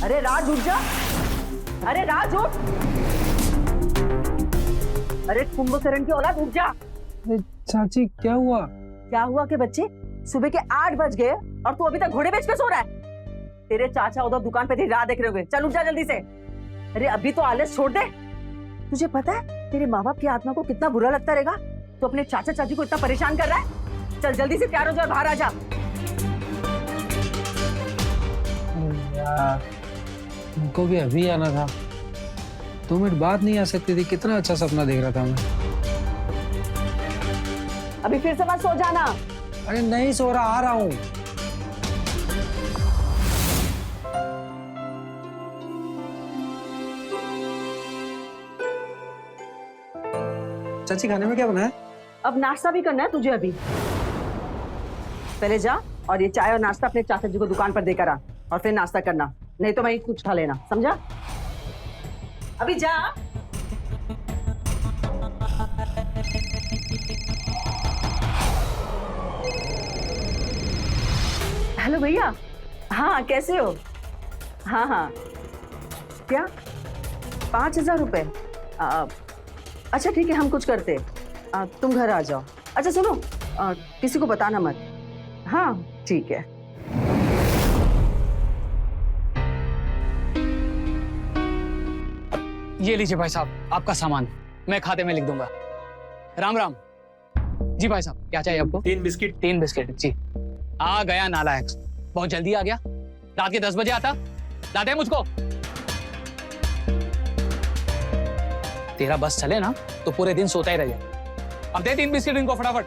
अरे राज उठ जा, अरे राज उठ, अरे कुंभकर्ण की औलाद उठ जा। चाची क्या हुआ? क्या हुआ के बच्चे, सुबह के 8 बज गए और तू अभी तक घोड़े बेच पे सो रहा है। तेरे चाचा उधर दुकान पे राह देख रहे होंगे, चल उठ जा जल्दी से। अरे अभी तो आलस छोड़ दे। तुझे पता है तेरे माँ बाप की आत्मा को कितना बुरा लगता रहेगा, तो अपने चाचा चाची को इतना परेशान कर रहा है। चल जल्दी से तैयार हो जा, बाहर आ जा। उनको भी अभी आना था, 2 मिनट बाद नहीं आ सकती थी? कितना अच्छा सपना देख रहा था मैं। अभी फिर से मत सो जाना। अरे नहीं सो रहा, आ रहा हूँ। चाची खाने में क्या बना है? अब नाश्ता भी करना है तुझे अभी। पहले जा और ये चाय और नाश्ता अपने चाचा जी को दुकान पर देकर आ, और फिर नाश्ता करना, नहीं तो मैं कुछ खा लेना, समझा? अभी जा। हेलो भैया, हाँ कैसे हो? हाँ हाँ, क्या 5,000 रुपए? अच्छा ठीक है, हम कुछ करते, तुम घर आ जाओ। अच्छा सुनो, किसी को बताना मत। हाँ ठीक है। ये लीजिए भाई साहब आपका सामान, मैं खाते में लिख दूंगा। राम राम। जी भाई साहब, क्या चाहिए आपको? 3 बिस्किट। 3 बिस्किट जी। आ गया नालायक, बहुत जल्दी आ गया। रात के 10 बजे आता, लाते हैं मुझको। तेरा बस चले ना तो पूरे दिन सोता ही रह जाए। अब दे 3 बिस्किट इनको फटाफट।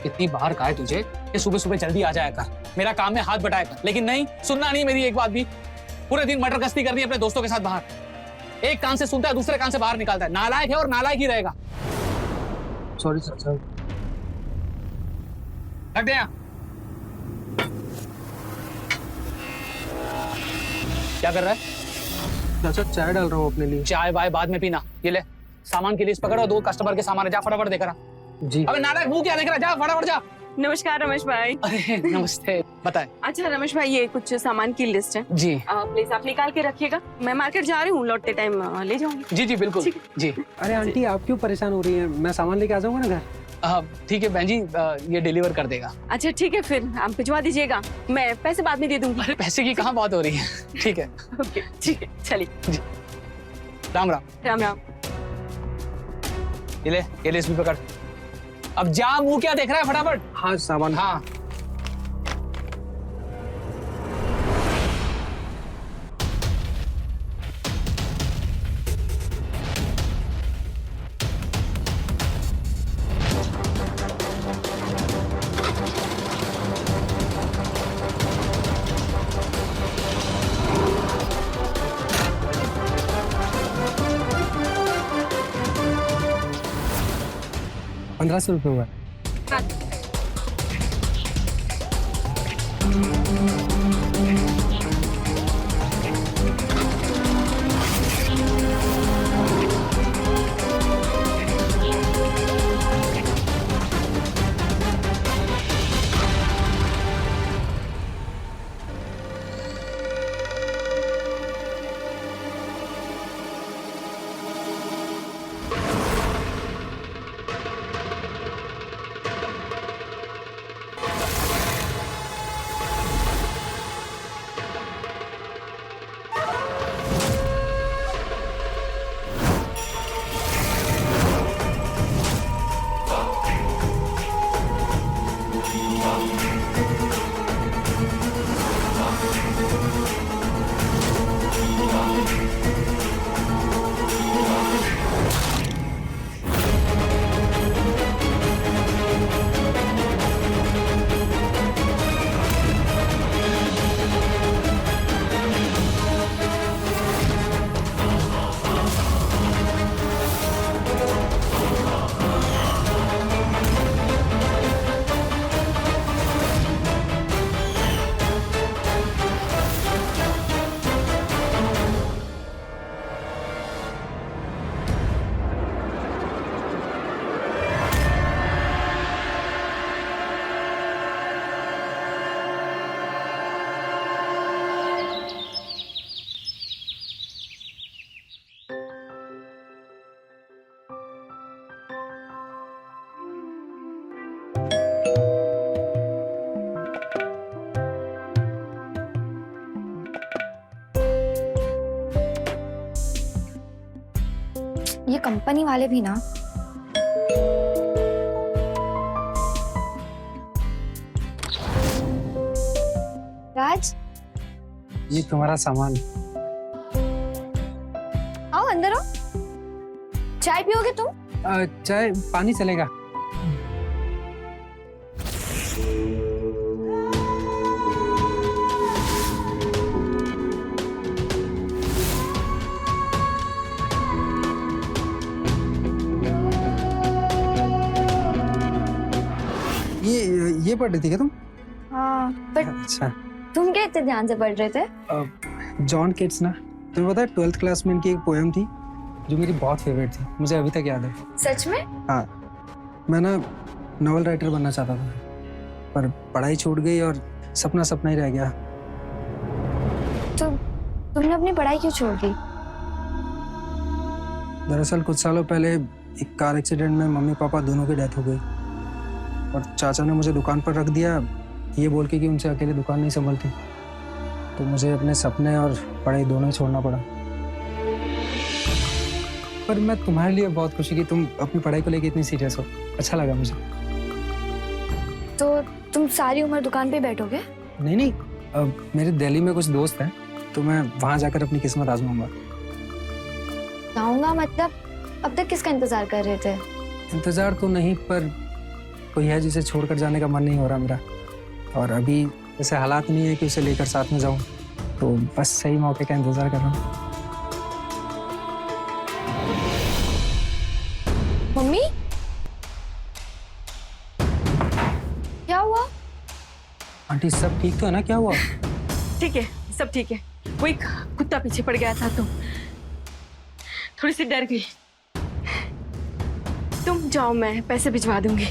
कितनी बार कहा है तुझे कि सुबह सुबह जल्दी आ जाया कर, मेरा काम में हाथ बटाया कर, लेकिन नहीं सुनना नहीं मेरी एक बात भी। पूरे दिन मटर गश्ती करनी है अपने दोस्तों के साथ बाहर, एक कान से सुनता है दूसरे कान से बाहर निकालता है। नालायक है और नालायक ही रहेगा। सॉरी चाचा। रख दे यहाँ। क्या कर रहा है? चाचा चाय डाल रहा हूँ अपने लिए। चाय वाय बाद में पीना, ये ले सामान की लिस्ट पकड़ और 2 कस्टमर के सामान है, जा फटाफट देकर आ। जी। अबे नालायक मुंह क्या देख रहा है, जा फटाफट जा। नमस्कार रमेश भाई। अरे नमस्ते, बताएं। अच्छा रमेश भाई, ये कुछ सामान की लिस्ट है जी। प्लीज आप निकाल के रखिएगा, मैं मार्केट जा रही हूँ, लौटते टाइम ले जाऊंगी। जी जी बिल्कुल जी। अरे आंटी आप क्यों परेशान हो रही हैं? मैं सामान लेके आ जाऊंगा ना घर। ठीक है बहन जी, ये डिलीवर कर देगा। अच्छा ठीक है, फिर आप भिजवा दीजिएगा, मैं पैसे बाद में दे दूंगी। अरे पैसे की कहाँ बात हो रही है। ठीक है ओके ठीक है, चलिए जी। राम राम। राम राम। ये ले इसमें पकड़। अब जा, मुंह क्या देख रहा है, फटाफट। हाँ सामान। हाँ 1500 रुपये हुआ। ये कंपनी वाले भी ना। राज, ये तुम्हारा सामान। आओ अंदर आओ। चाय पियोगे तुम? चाय पानी चलेगा। ये पढ़ रही थी क्या तुम? हाँ, पर अच्छा। तुम क्या इतने ध्यान से पढ़ रहे थे? जॉन केट्स ना, तुम्हें पता है 12th क्लास में इनकी एक पोएम थी जो मेरी बहुत फेवरेट थी, मुझे अभी तक याद है। सच में? हाँ, मैं ना नॉवल राइटर बनना चाहता था, पर पढ़ाई छूट गई और सपना सपना ही रह गया। तो तुमने अपनी पढ़ाई क्यों छोड़ दी? दरअसल कुछ सालों पहले एक कार एक्सीडेंट में मम्मी पापा दोनों की डेथ हो गई और चाचा ने मुझे दुकान पर रख दिया, ये बोल के कि उनसे अकेले दुकान नहीं संभलती। तो मुझे अपने सपने और पढ़ाई दोनों ही छोड़ना पड़ा। पर मैं तुम्हारे लिए बहुत खुशी कि तुम अपनी पढ़ाई को लेकर इतनी सीरियस हो, अच्छा लगा मुझे। तो तुम सारी उम्र दुकान पे बैठोगे? नहीं, मेरे दिल्ली में कुछ दोस्त हैं, तो मैं वहां जाकर अपनी किस्मत आजमाऊंगा। जाऊंगा मतलब? अब तक किसका इंतजार कर रहे थे? इंतजार तो नहीं, पर कोई है जिसे छोड़कर जाने का मन नहीं हो रहा मेरा, और अभी ऐसे हालात नहीं है कि उसे लेकर साथ में जाऊं, तो बस सही मौके का इंतजार कर रहा हूँ। मम्मी, क्या हुआ? आंटी सब ठीक तो है ना? क्या हुआ? ठीक है, सब ठीक है। वो एक कुत्ता पीछे पड़ गया था तो थोड़ी सी डर गई। तुम जाओ, मैं पैसे भिजवा दूंगी।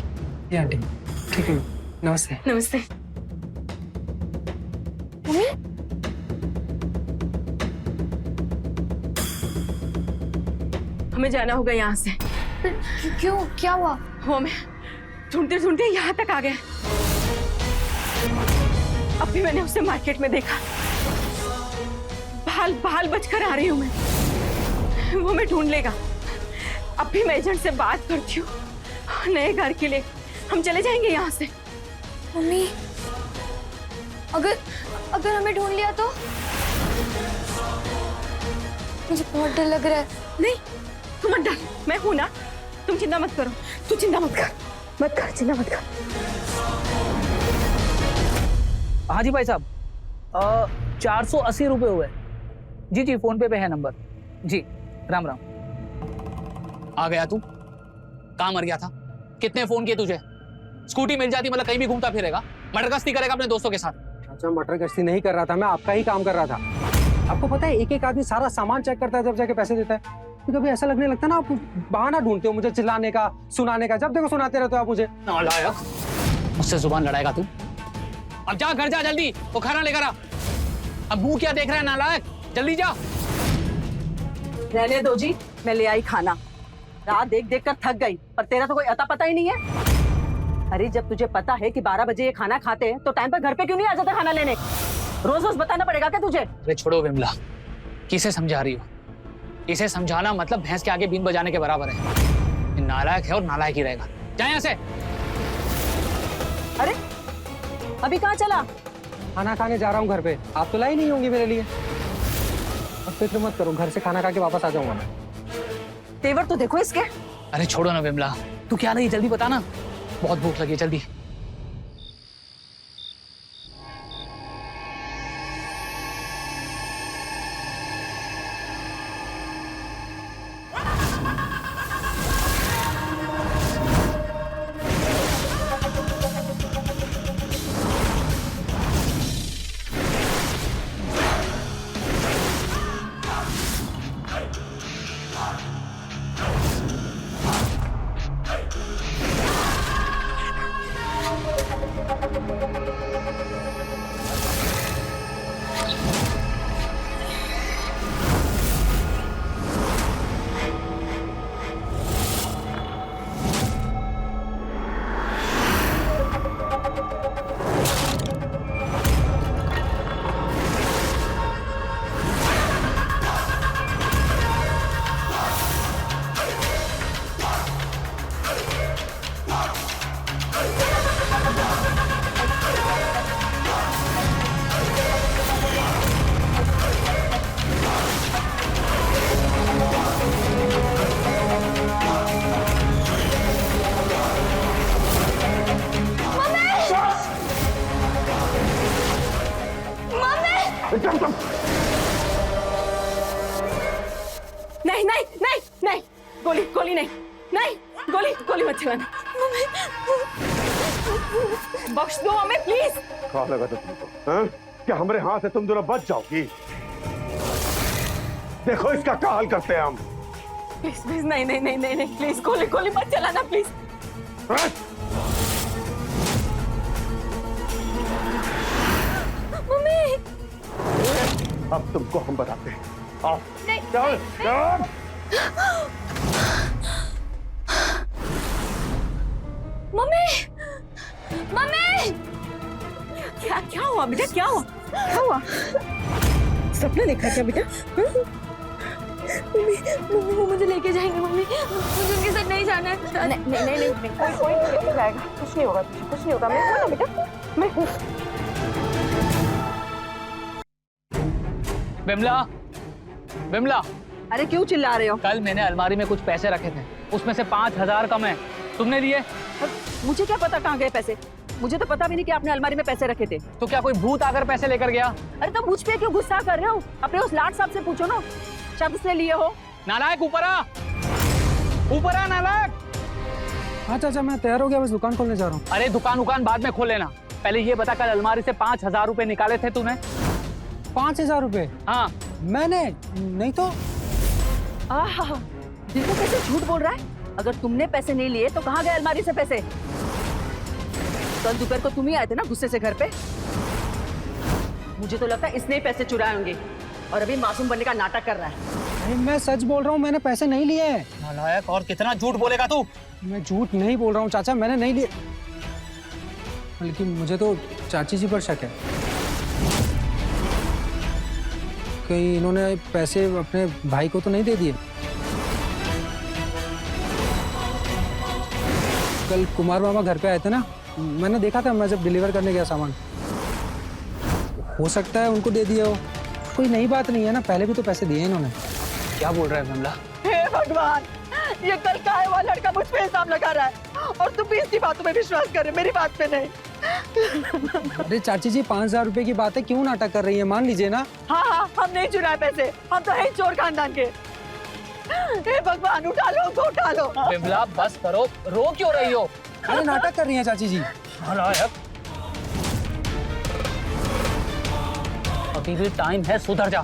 ये आंटी ठीक है, नमस्ते। नमस्ते। मम्मी, हमें जाना होगा यहाँ से। क्यों, क्या हुआ? वो मैं ढूंढते ढूंढते यहाँ तक आ गया। अब भी मैंने उसे मार्केट में देखा, बाल बचकर आ रही हूँ मैं। वो मैं ढूंढ लेगा। अब भी मैं एजेंट से बात करती हूँ नए घर के लिए। हम चले जाएंगे यहाँ से। मम्मी, अगर हमें ढूंढ लिया तो? मुझे बहुत डर लग रहा है। नहीं, तुम मत डर, मैं हूं ना। तुम चिंता मत करो, तू चिंता मत कर, चिंता मत कर। हाँ जी भाई साहब, 480 रुपये हुए। जी जी, फोन पे है नंबर। जी, राम राम। आ गया तू? कहाँ मर गया था? कितने फोन किए तुझे? स्कूटी मिल जाती मतलब कहीं भी घूमता फिरेगा, मटर गश्ती करेगा अपने दोस्तों के साथ। चाचा मटर गश्ती नहीं कर रहा था, मैं आपका ही काम कर रहा था। आपको पता है एक एक आदमी सारा सामान चेक करता है जब जाके पैसे देता है। तो कभी ऐसा लगने लगता है ना आप बहाना ढूंढते हो मुझे चिल्लाने का, सुनाने का, जब देखो सुनाते रहते हो आप मुझे। नालायक, मुझसे जुबान लड़ाएगा तू? अब जा घर जा जल्दी, वो खाना लेकर आ। अब मुंह क्या देख रहा है नालायक, जल्दी जा। रहने दो जी, मैं ले आई खाना। रात देख देख कर थक गई, पर तेरा तो कोई अता पता ही नहीं है। अरे जब तुझे पता है कि 12 बजे ये खाना खाते हैं तो टाइम पर घर पे क्यों नहीं आ जाता खाना लेने? रोज रोज बताना पड़ेगा क्या तुझे? अरे छोड़ो विमला, किसे समझा रही हो? इसे समझाना मतलब भैंस के आगे बीन बजाने के बराबर है। ये नालायक है और नालायक ही रहेगा। जा यहाँ से। अरे अभी कहाँ चला? खाना खाने जा रहा हूँ घर पे, आप तो लाई नहीं होंगी मेरे लिए। अब फिक्र मत करो, घर से खाना खा के वापस आ जाऊंगा मैं। तेवर तो देखो इसके। अरे छोड़ो ना विमला, तू क्या रही जल्दी बता ना, बहुत भूख लगी है, जल्दी। नहीं नहीं नहीं नहीं, गोली गोली नहीं, नहीं गोली गोली मत चलाना। बख्श दो हमें प्लीज। क्या लगा था तुमको? हाँ? क्या हमारे हाथ से तुम दोनों बच जाओगी? देखो इसका क्या हाल करते हैं हम। प्लीज प्लीज, नहीं नहीं नहीं नहीं नहीं, प्लीज गोली गोली मत चलाना प्लीज। हाँ? मम्मी, अब तुमको हम बताते हैं। आओ। नहीं, चल, चल। मम्मी, मम्मी, क्या क्या हुआ बेटा, क्या हुआ, क्या हुआ? सपना देखा क्या बेटा? मम्मी मम्मी वो मुझे लेके जाएंगे, मम्मी मुझे उनके साथ नहीं जाना है। नहीं नहीं नहीं, नहीं कोई नहीं लेके जाएगा, कुछ नहीं होगा तुझे, कुछ नहीं होगा। मैं हूं ना बेटा, मैं हूं। विमला, विमला, अरे क्यों चिल्ला रहे हो? कल मैंने अलमारी में कुछ पैसे रखे थे, उसमें से 5,000 कम है, तुमने लिए? मुझे क्या पता कहाँ गए पैसे? मुझे तो पता भी नहीं कि आपने अलमारी में पैसे रखे थे। तो क्या कोई भूत आकर पैसे लेकर गया? अरे तो मुझ पे क्यों गुस्सा कर रहे हो? अपने उस लाट साहब से पूछो ना, शायद उसने लिए हो। नालायक, ऊपर आ, ऊपर आ नालायक। हाँ चाचा मैं तैयार हो गया, बस दुकान खोलने जा रहा हूँ। अरे दुकान बाद में खोल लेना, पहले ये बता कल अलमारी से 5,000 रुपए निकाले थे तूने? 5,000 रुपए? हाँ। मैंने नहीं तो। आहा, दिल को कैसे झूठ बोल रहा है? अगर तुमने पैसे नहीं लिए तो कहाँ गए अलमारी से पैसे? कल दोपहर को तुम ही आए थे ना गुस्से से घर पे। मुझे तो लगता है इसने ही पैसे चुराए होंगे और अभी मासूम बनने का नाटक कर रहा है। अरे मैं सच बोल रहा हूँ, मैंने पैसे नहीं लिए हैं। नालायक, और कितना झूठ बोलेगा तू? मैं झूठ नहीं बोल रहा हूँ चाचा, मैंने नहीं लिए। बल्कि मुझे तो चाची जी पर शक है, कहीं इन्होंने पैसे अपने भाई को तो नहीं दे दिए। कल कुमार मामा घर पे आए थे ना, मैंने देखा था, मैं जब डिलीवर करने गया सामान। हो सकता है उनको दे दिया हो, कोई नई बात नहीं है ना, पहले भी तो पैसे दिए इन्होंने। क्या बोल रहा है विमला? हे भगवान, ये कल का आया हुआ लड़का मुझ पे इल्जाम लगा रहा है और तुम भी इसकी बातों में विश्वास कर रहे, मेरी बात पे नहीं। अरे चाची जी 5,000 रुपए की बात है, क्यों नाटक कर रही है, मान लीजिए ना। हाँ हाँ, हम नहीं चुराए पैसे, हम तो है ही चोर खानदान के। हे भगवान, उठा लो उनको, उठा लो। बिमला बस करो, रो क्यों रही हो? अरे नाटक कर रही हैं चाची जी। अभी भी टाइम है, सुधर जा।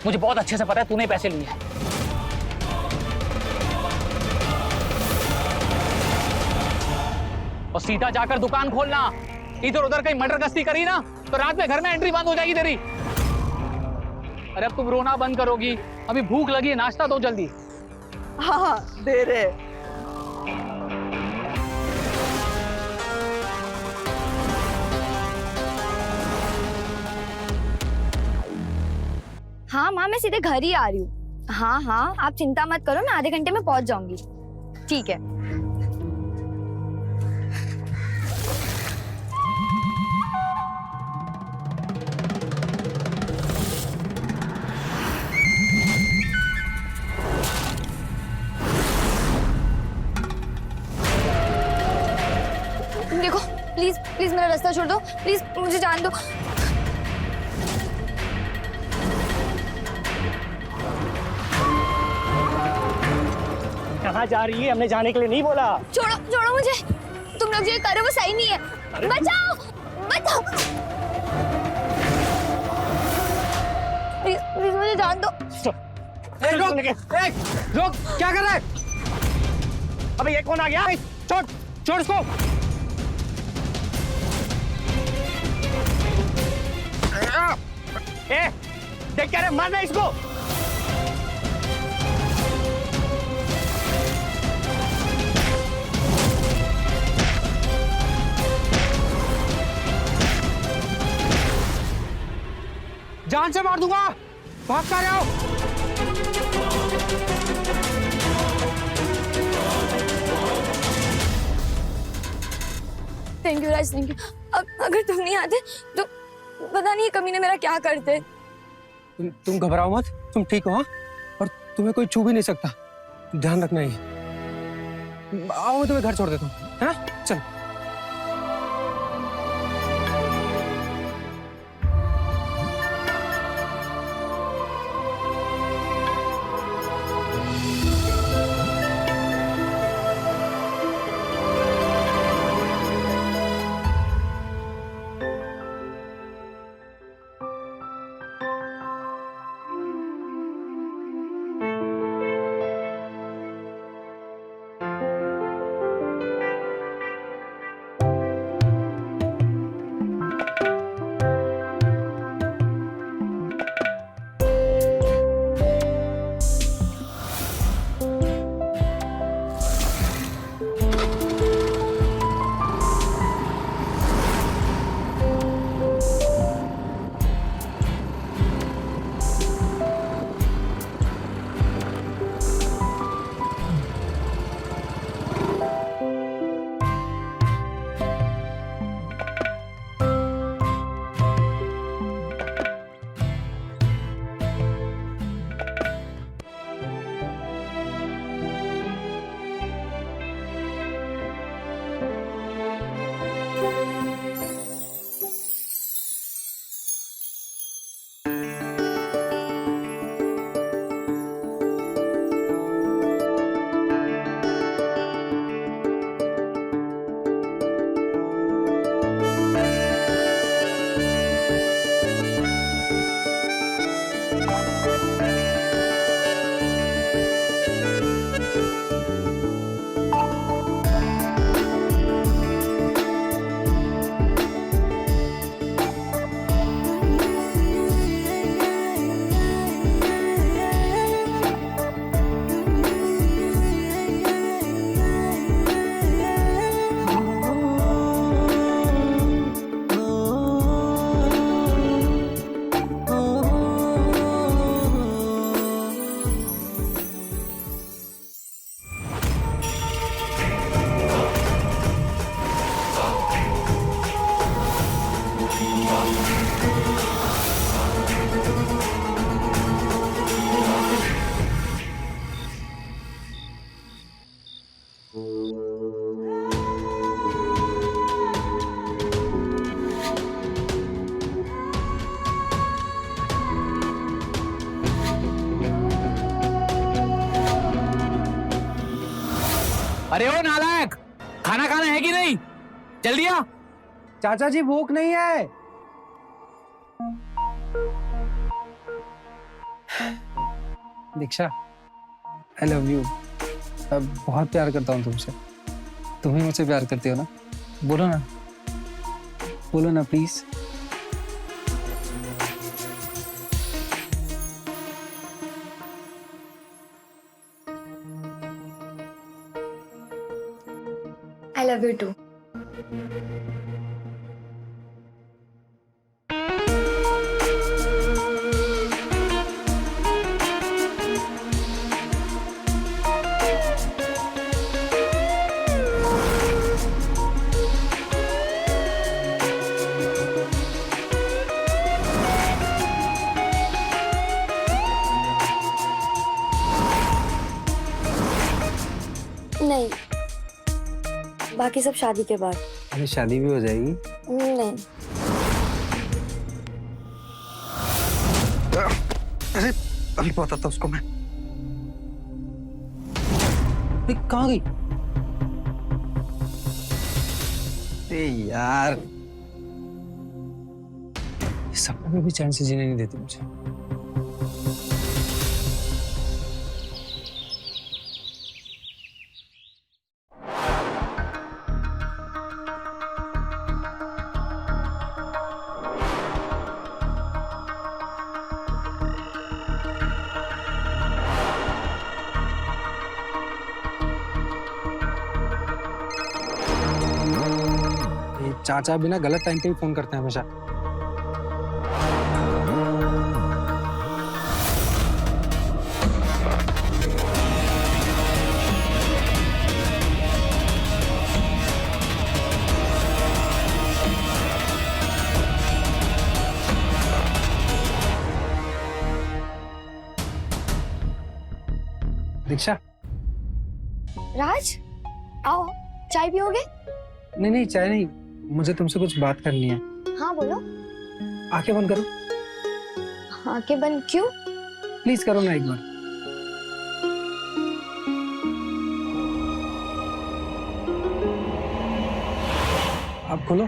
मुझे बहुत अच्छे से पता है तूने पैसे लिए हैं। और सीधा जाकर दुकान खोलना। इधर उधर कहीं मर्डर गश्ती करी ना तो रात में घर में एंट्री बंद हो जाएगी तेरी। अरे अब तुम रोना बंद करोगी? अभी भूख लगी है, नाश्ता दो जल्दी। हाँ दे रहे। हाँ माँ, मैं सीधे घर ही आ रही हूँ। हाँ हाँ, आप चिंता मत करो, मैं आधे घंटे में पहुंच जाऊंगी। ठीक है। देखो प्लीज प्लीज मेरा रास्ता छोड़ दो, प्लीज मुझे जान दो। कहाँ जा रही है? हमने जाने के लिए नहीं बोला। छोड़ो छोड़ो मुझे, तुम लोग जो ये कर रहे हो वो सही नहीं है। बचाओ बचाओ, प्लीज प्लीज मुझे जान दो। रोक, क्या कर रहा है? अबे ये कौन आ गया? छोड़ छोड़ इसको। ए, देख क्या रे, मारना इसको। जान से मार दूंगा, भाग कर रहे हो? Thank you Raj, thank you. अब अगर तुम नहीं आते तो पता नहीं ये कमीने मेरा क्या करते। तुम घबराओ मत, तुम ठीक हो? हाँ? और तुम्हें कोई छू भी नहीं सकता, ध्यान रखना ही। आओ मैं तुम्हें घर छोड़ देता हूँ, है ना? चल। अरे ओ नालायक, खाना खाना है कि नहीं? जल्दी आ। चाचा जी भूख नहीं है। दीक्षा, आई लव यू। मैं बहुत प्यार करता हूँ तुमसे। तुम ही मुझसे प्यार करती हो ना? बोलो ना, बोलो ना please. I love you too. नहीं, बाकी सब शादी के बाद। अरे शादी भी हो जाएगी। नहीं। अरे अभी बताता उसको मैं। कहाँ गई? अरे यार, सपने में भी चैन से जीने नहीं देती मुझे। चाचा भी ना गलत टाइम पे ही फोन करते हैं हमेशा। दीक्षा, राज, आओ, चाय पियोगे? नहीं नहीं चाय नहीं, मुझे तुमसे कुछ बात करनी है। हाँ बोलो। आंखें बंद करो। आंखें बंद क्यों? प्लीज करो ना एक बार। आप खोलो।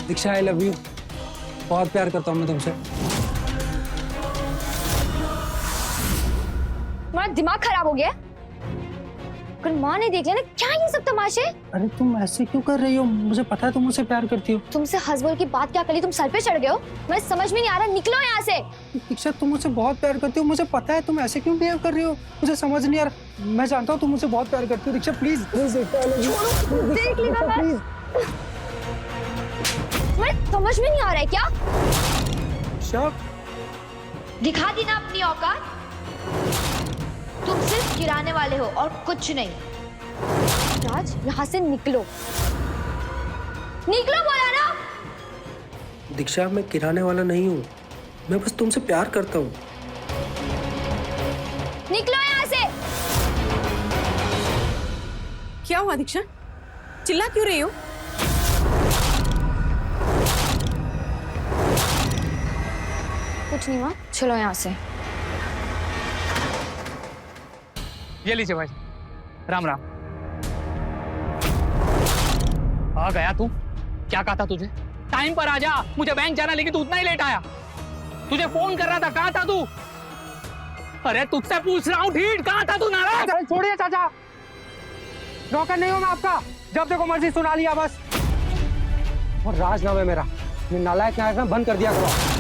दीक्षा, आई लव यू। बहुत प्यार करता हूँ मैं तुमसे। तुम्हारा दिमाग खराब हो गया? अगर माँ ने देख लिया ना, क्या ये सब तमाशे? अरे तुम ऐसे क्यों कर रही हो? मुझे पता है तुम मुझसे प्यार करती हो। तुमसे हंस-बोल की बात क्या करी? तुम सर पे चढ़ गए हो? मैं समझ में नहीं आ रहा, निकलो यहाँ से। दीक्षा, तुम मुझसे बहुत प्यार करती हो, मुझे पता है। तुम ऐसे क्यों बिहेव कर रही हो? मुझे समझ नहीं आ रहा। मैं जानता हूँ तुम मुझसे बहुत प्यार करती हो। दीक्षा प्लीज प्लीज, देख लेगा मैं। प्लीज। तुम्हें समझ में नहीं आ रहा है क्या? दीक्षा, दिखा दी ना अपनी औकात। तुम सिर्फ गिराने वाले हो और कुछ नहीं। राज, यहाँ से निकलो। निकलो बोला ना। दीक्षा, मैं किराने वाला नहीं हूँ। मैं बस तुमसे प्यार करता हूँ। निकलो यहाँ से। क्या हुआ दीक्षा? चिल्ला क्यों रही हो? कुछ नहीं माँ, चलो यहाँ से। ये लीजिए भाई, राम राम। आ गया तू? क्या कहा था तुझे? टाइम पर आ जा, मुझे बैंक जाना, लेकिन तू उतना ही लेट आया। तुझे फोन कर रहा था, कहाँ था तू? अरे तुझसे पूछ रहा हूँ, ठीक कहाँ था तू? नाराज? छोड़िए चाचा, नौकर नहीं हूँ मैं आपका। जब देखो मर्जी सुना लिया बस। और राज नाम है मेरा। ये नालायक नायक ना बंद कर दिया करो।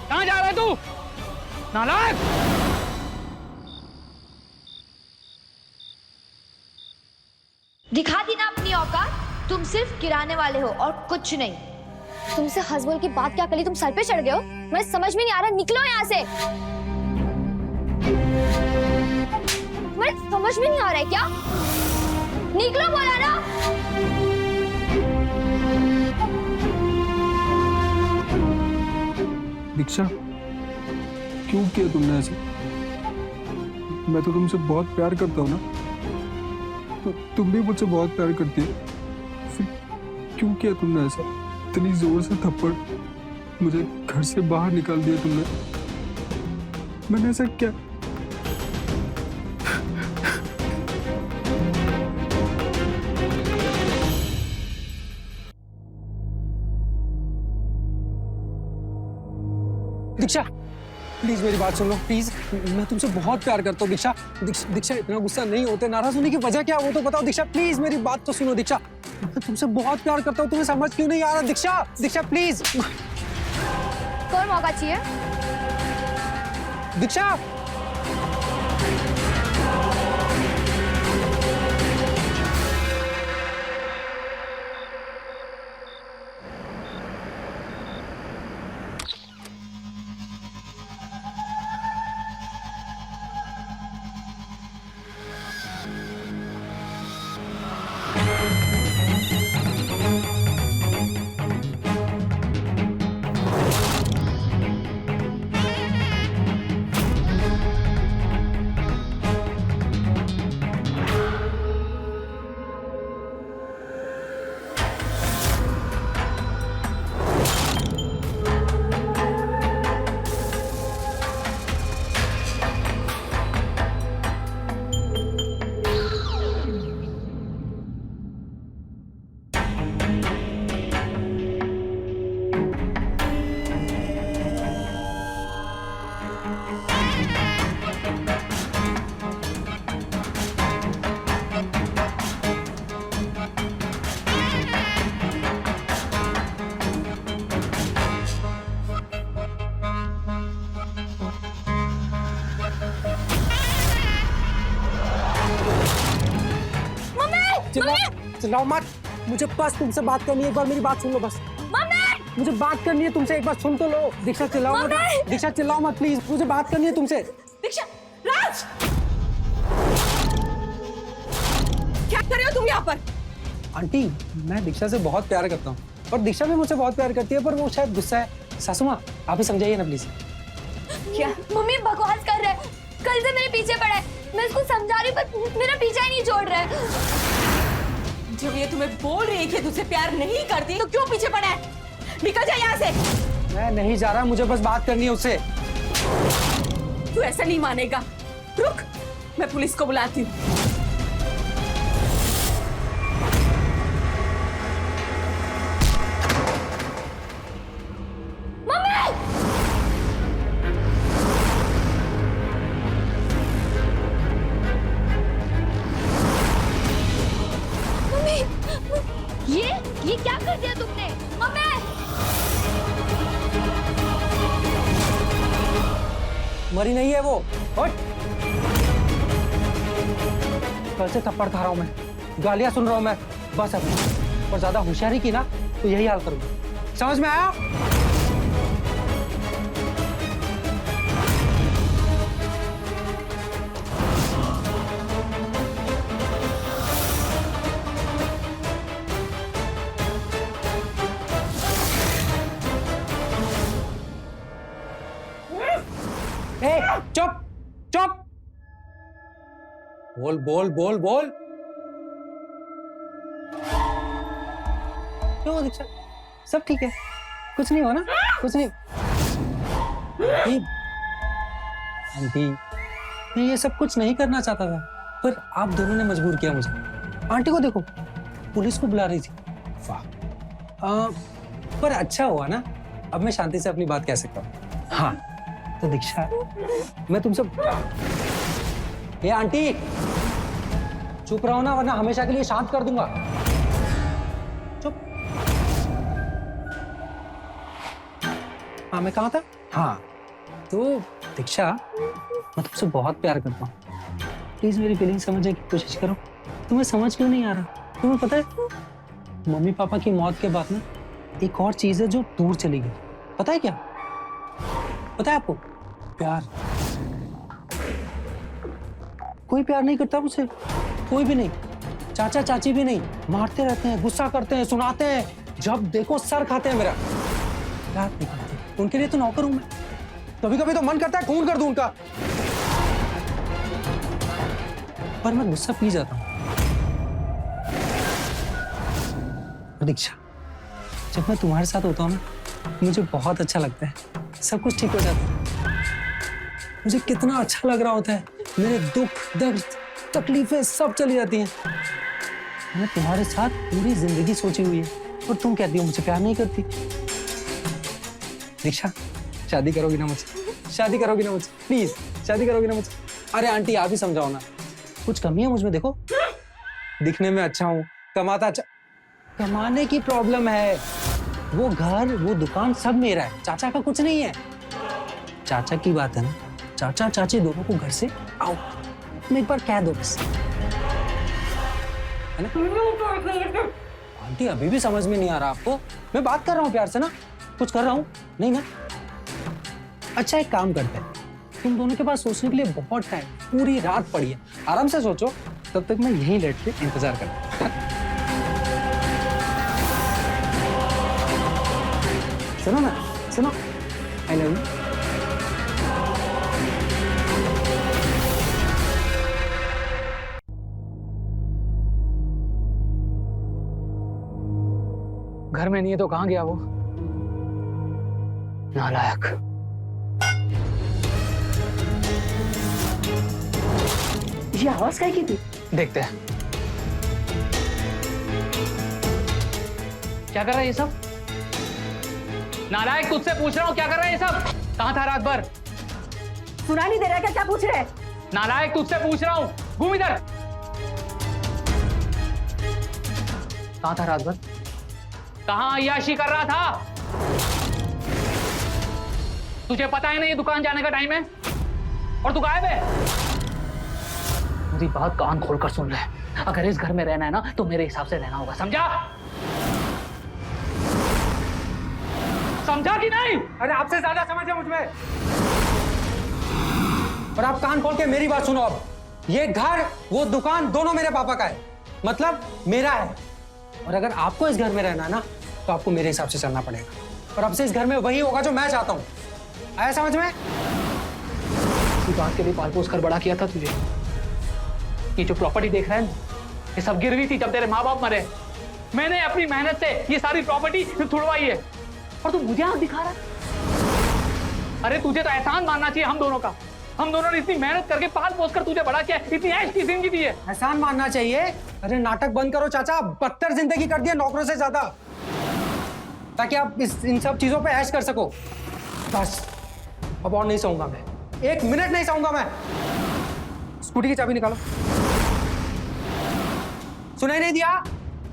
कहाँ जा रहा है तू? नालायक! दिखा दी ना अपनी औकात। तुम सिर्फ गिराने वाले हो और कुछ नहीं। तुमसे हंस-बोल की बात क्या करी? तुम सर पे चढ़ गए हो? मैं समझ में नहीं आ रहा, निकलो यहाँ से। मैं समझ में नहीं आ रहा है क्या? निकलो बोला ना। दीक्षा, क्यों किया तुमने ऐसे? मैं तो तुमसे बहुत प्यार करता हूँ ना। तो तुम भी मुझसे बहुत प्यार करती हो। क्यों किया तुमने ऐसा? इतनी जोर से थप्पड़, मुझे घर से बाहर निकाल दिया तुमने। मैंने ऐसा क्या? दीक्षा प्लीज मेरी बात सुन लो प्लीज, मैं तुमसे बहुत प्यार करता हूँ दीक्षा। दीक्षा इतना गुस्सा नहीं होते, नाराज होने की वजह क्या वो तो बताओ दीक्षा। प्लीज मेरी बात तो सुनो दीक्षा, मैं तुमसे बहुत प्यार करता हूँ, तुम्हें समझ क्यों नहीं आ रहा दीक्षा? दीक्षा प्लीज। कौन मौका चाहिए? दीक्षा चिल्लाओ मत, मुझे बस तुमसे बात करनी है, एक बार मेरी बात सुन लो बस। मुझे बात करनी है तुमसे, एक बार सुन तो लो। दीक्षा चिल्लाओ मत, दीक्षा चिल्लाओ मत प्लीज, मुझे बात करनी है तुमसे। दीक्षा, राज! क्या कर रहे हो तुम यहाँ पर? आंटी मैं दीक्षा से बहुत प्यार करता हूँ और दीक्षा भी मुझसे बहुत प्यार करती है, पर वो शायद गुस्सा है। सासू माँ आप ही समझाइए ना प्लीज। क्या? मम्मी बकवास कर रहे हैं, कल से मेरे पीछे पड़ा है। मैं इसको समझा रही पर मेरा पीछा ही नहीं छोड़ रहा है। जब ये तुम्हें बोल रही है कि तुझसे प्यार नहीं करती तो क्यों पीछे पड़ा है? निकल जा यहाँ से। मैं नहीं जा रहा, मुझे बस बात करनी है उससे। तू ऐसा नहीं मानेगा, रुक मैं पुलिस को बुलाती हूँ। ये क्या कर दिया तुमने? मम्मी! मरी नहीं है वो। उठ। कल से थप्पड़ खा रहा हूं मैं, गालियां सुन रहा हूं मैं, बस अभी। और ज्यादा होशियारी की ना तो यही हाल करूंगा, समझ में आया? ए, चुप चुप, बोल बोल बोल बोल। क्यों दीक्षा, सब ठीक है, कुछ नहीं हुआ ना? कुछ नहीं। आंटी मैं ये सब कुछ नहीं करना चाहता था, पर आप दोनों ने मजबूर किया मुझे। आंटी को देखो, पुलिस को बुला रही थी। वाह। पर अच्छा हुआ ना, अब मैं शांति से अपनी बात कह सकता हूँ। हाँ तो दीक्षा मैं तुमसे, ये आंटी चुप रहो ना वरना हमेशा के लिए शांत कर दूंगा। चुप। हाँ मैं कहाँ था? हाँ तो दीक्षा मैं तुमसे बहुत प्यार करता हूँ, प्लीज मेरी फीलिंग समझने की कोशिश करो। तुम्हें समझ क्यों नहीं आ रहा? तुम्हें पता है मम्मी पापा की मौत के बाद ना एक और चीज है जो दूर चली गई, पता है क्या? पता है आपको? प्यार। कोई प्यार नहीं करता मुझसे, कोई भी नहीं, चाचा चाची भी नहीं। मारते रहते हैं, गुस्सा करते हैं, सुनाते हैं, जब देखो सर खाते हैं मेरा। प्यार नहीं करते, उनके लिए तो नौकर हूं मैं। कभी कभी तो मन करता है खून कर दूं उनका, पर मैं गुस्सा पी जाता हूं। दीक्षा जब मैं तुम्हारे साथ होता हूँ ना, मुझे बहुत अच्छा लगता है, सब कुछ ठीक हो जाता है। मुझे कितना अच्छा लग रहा होता है, मेरे दुख दर्द तकलीफें सब चली जाती हैं। मैंने तुम्हारे साथ पूरी जिंदगी सोची हुई है और तुम कहती हो मुझे प्यार नहीं करती। दीक्षा, शादी करोगी ना मुझसे? शादी करोगी ना मुझसे? प्लीज शादी करोगी ना मुझसे? अरे आंटी आप ही समझाओ ना, कुछ कमी है मुझमें? देखो दिखने में अच्छा हूँ, कमाता अच्छा, कमाने की प्रॉब्लम है। वो घर वो दुकान सब मेरा है, चाचा का कुछ नहीं है। चाचा की बात है ना, चाचा चाची दोनों को घर से आओ, तुम एक बार कह दो बस, है ना? आंटी अभी भी समझ में नहीं आ रहा आपको? मैं बात कर रहा हूँ प्यार से ना, कुछ कर रहा हूँ नहीं ना? अच्छा एक काम करते हैं, तुम दोनों के पास सोचने के लिए बहुत टाइम, पूरी रात पड़ी है, आराम से सोचो, तब तक मैं यहीं लेट के इंतजार करता हूँ। सुनो ना, सुनो, आई लव यू। घर में नहीं है तो कहाँ गया वो नालायक। ये आवाज क्या की थी? देखते हैं क्या कर रहा है ये सब। नालायक तुझसे पूछ रहा हूँ क्या कर रहा है ये सब। कहाँ था रात भर? सुना नहीं दे रहा क्या? क्या पूछ रहे हैं? नालायक तुझसे पूछ रहा हूँ, घूम इधर। कहाँ था रात भर? कहाँ अय्याशी कर रहा था? तुझे पता है ना ये दुकान जाने का टाइम है और तू गायब है। मेरी बात कान खोलकर सुन ले, अगर इस घर में रहना है ना तो मेरे हिसाब से रहना होगा, समझा? समझा कि नहीं? अरे आपसे ज्यादा समझ है मुझमें। और आप कान खोल के मेरी बात सुनो। अब ये घर वो दुकान दोनों मेरे पापा का है, मतलब मेरा है। और अगर आपको इस घर में रहना है ना तो आपको मेरे हिसाब से चलना पड़ेगा। और अब से इस घर में वही होगा जो मैं चाहता हूँ। आया समझ में? इसी बात के लिए पाल पोस कर बड़ा किया था तुझे। ये जो प्रॉपर्टी देख रहा है ये सब गिरवी थी जब तेरे माँ बाप मरे। मैंने अपनी मेहनत से ये सारी प्रॉपर्टी छुड़वाई है और तू मुझे हाथ दिखा रहा है। अरे तुझे तो एहसान मानना चाहिए हम दोनों का। हम दोनों ने इतनी मेहनत करके पाल पोस कर तुझे बड़ा किया, इतनी ऐश की जिंदगी दी है। एहसान मानना चाहिए? अरे नाटक बंद करो चाचा, बदतर जिंदगी कर दिया नौकरों से ज्यादा, ताकि आप इन सब चीजों पे ऐश कर सको। बस अब और नहीं सहूंगा मैं, एक मिनट नहीं सहूंगा मैं। स्कूटी की चाबी निकालो। सुनाई नहीं दिया?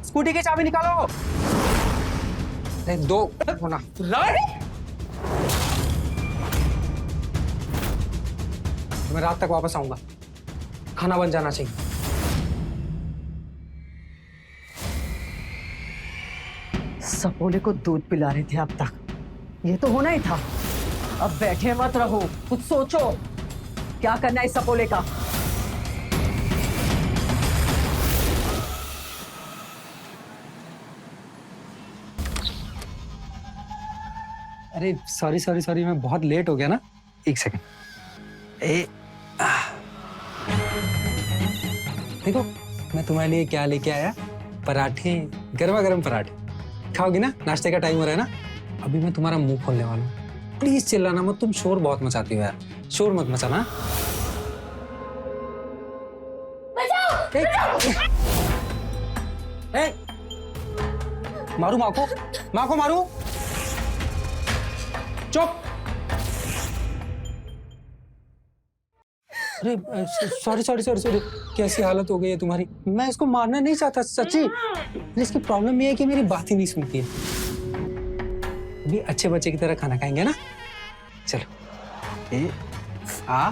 स्कूटी की चाबी निकालो। नहीं दो होना। मैं रात तक वापस आऊंगा, खाना बन जाना चाहिए। सपोले को दूध पिला रहे थे अब तक, ये तो होना ही था। अब बैठे मत रहो, कुछ सोचो क्या करना है इस सपोले का। अरे सॉरी सॉरी सॉरी, मैं बहुत लेट हो गया ना। एक सेकंड। देखो मैं तुम्हारे लिए क्या लेके आया, पराठे, गर्मा गर्म पराठे। खाओगी ना? नाश्ते का टाइम हो रहा है ना। अभी मैं तुम्हारा मुंह खोलने वाला हूँ, प्लीज चिल्लाना मत। तुम शोर बहुत मचाती हो यार, शोर मत मचाना। मारू माँ को मारू। चुप। अरे सॉरी सॉरी सॉरी सॉरी, कैसी हालत हो गई है तुम्हारी। मैं इसको मारना नहीं चाहता सच्ची, इसकी प्रॉब्लम ये है कि मेरी बात ही नहीं सुनती है। अभी अच्छे बच्चे की तरह खाना खाएंगे ना। चलो ए आ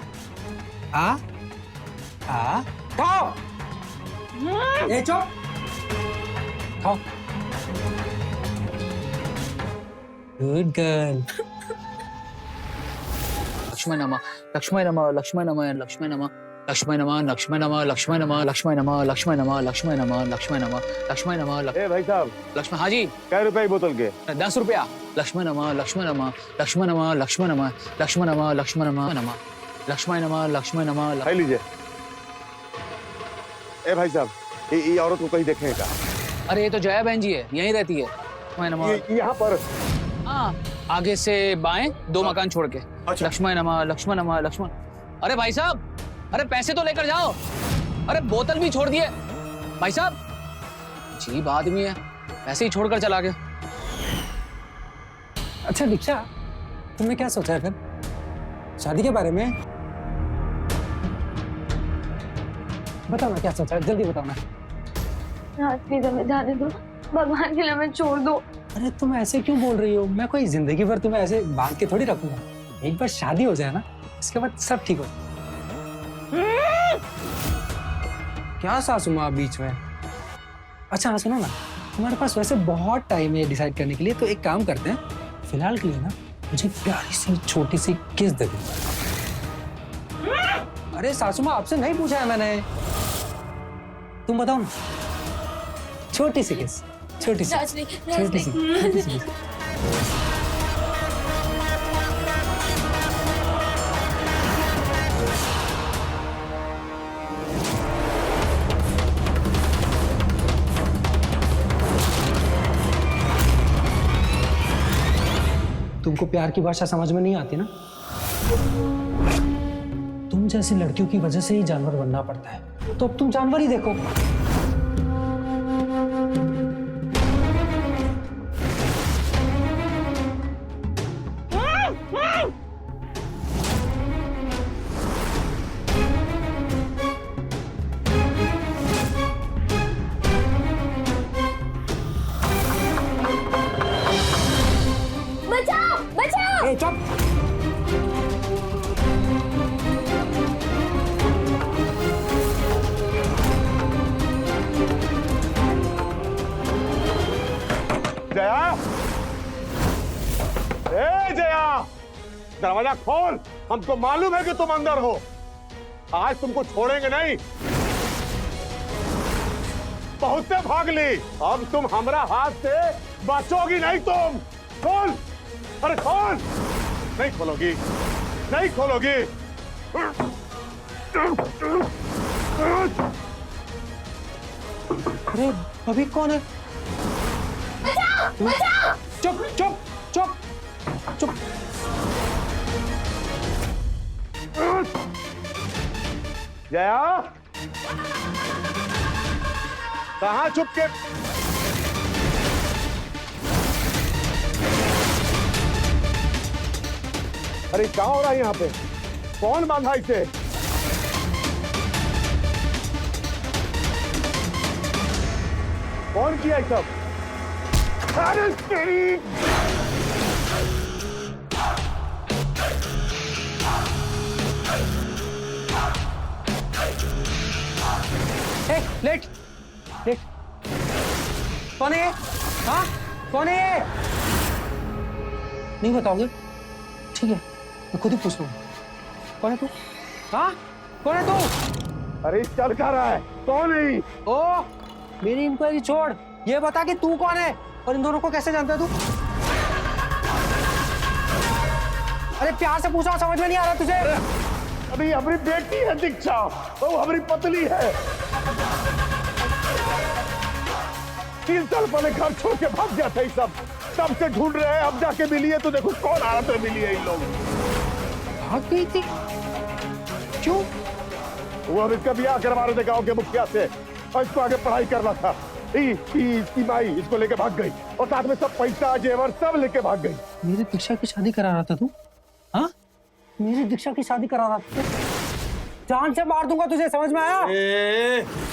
खाओ। ए चुप, खाओ। Good girl. लक्ष्मण नमः, लक्ष्मण नमः, लक्ष्मण नमः, लक्ष्मण नमः, लक्ष्मण नमः, लक्ष्मण नमः, लक्ष्मण नमः, लक्ष्मण नमः, लक्ष्मण नमः, लक्ष्मण नमः, लक्ष्मण नमः, लक्ष्मण नमः, ए भाई साहब, लक्ष्मण। हाँ जी, क्या रुपए की बोतल के? 10 रुपया। लक्ष्मण नमः, लक्ष्मण नमः, लक्ष्मण नमः, लक्ष्मण नमः, लक्ष्मण नमः, लक्ष्मण नमः, लक्ष्मण नमः, लक्ष्मण नमः। खाई लीजिए। ए भाई साहब, ये औरत को कहीं देखें क्या? अरे ये तो जया बहन जी है, यहीं रहती है। लक्ष्मण नमः। यहाँ पर। हाँ, आगे से बाएं 2 मकान छोड़ के। अच्छा। लक्ष्मण नमः, लक्ष्मण नमः, लक्ष्मण। अरे भाई साहब, अरे पैसे तो लेकर जाओ। अरे बोतल भी छोड़ दिए भाई साहब। अजीब आदमी है, पैसे ही छोड़कर चला गया। अच्छा दीक्षा, तुमने क्या सोचा है फिर शादी के बारे में? बताओ ना क्या सोचा है, जल्दी बताओ ना। आज प्लीज हमें जाने दो, भगवान के लिए हमें छोड़ दो। अरे तुम ऐसे क्यों बोल रही हो? मैं कोई जिंदगी भर तुम्हें ऐसे बांध के थोड़ी रखूंगा। एक बार शादी हो जाए ना, उसके बाद सब ठीक हो जाए। क्या सासू माँ बीच में? अच्छा हाँ सुनो ना, तुम्हारे पास वैसे बहुत टाइम है डिसाइड करने के लिए, तो एक काम करते हैं, फिलहाल के लिए ना मुझे प्यारी सी छोटी सी किस दे दो। अरे सासू माँ आपसे नहीं पूछा है मैंने, तुम बताओ ना। छोटी सी किस, छोटी सी, राजनी, छोटी सी, छोटी सी किस। तुमको प्यार की भाषा समझ में नहीं आती ना? तुम जैसी लड़कियों की वजह से ही जानवर बनना पड़ता है, तो अब तुम जानवर ही देखो। बचाओ, बचाओ। ए, चुप। जया, ए जया, दरवाजा खोल। हमको मालूम है कि तुम अंदर हो। आज तुमको छोड़ेंगे नहीं। बहुत से भाग ली, अब तुम हमारा हाथ से बचोगी नहीं। तुम खोल, अरे खोल। नहीं खोलोगी, नहीं खोलोगी। अरे अभी कौन है? चुप चुप चुप चुप। जया, कहाँ छुप के? अरे क्या हो रहा है यहाँ पे? कौन बांधा इसे? कौन किया ये सब? अरे तेरी! ए, लेट लेट। कौन है ये? हाँ कौन है ये? नहीं बताओगे? ठीक है, मैं खुद ही पूछ लूंगा। कौन है तू? हाँ कौन है तू? अरे चल क्या रहा है? कौन है ये? ओ मेरी इंक्वायरी छोड़, ये बता कि तू कौन है और इन दोनों को कैसे जानता है तू? अरे प्यार से पूछा, समझ में नहीं आ रहा तुझे? अभी हमारी बेटी है दीक्षा, वो हमारी पत्नी है। 3 साल पहले घर छोड़ के भाग गया था ये सब, तब से ढूंढ रहे हैं। अब जाके मिली है तो देखो कौन आ रहा था, मिली है इन लोग। भाग गई थी? क्यों? वो अब इसका ब्याह करवा रहे थे गाँव के मुखिया से, और इसको आगे पढ़ाई करना था। इसकी माई इसको लेके भाग गई, और साथ में सब पैसा जेवर सब लेके भाग गई। मेरी दीक्षा की शादी करा रहा था तू? हाँ मेरी दीक्षा की शादी करा रहा था? जान से मार दूंगा तुझे, समझ में आया?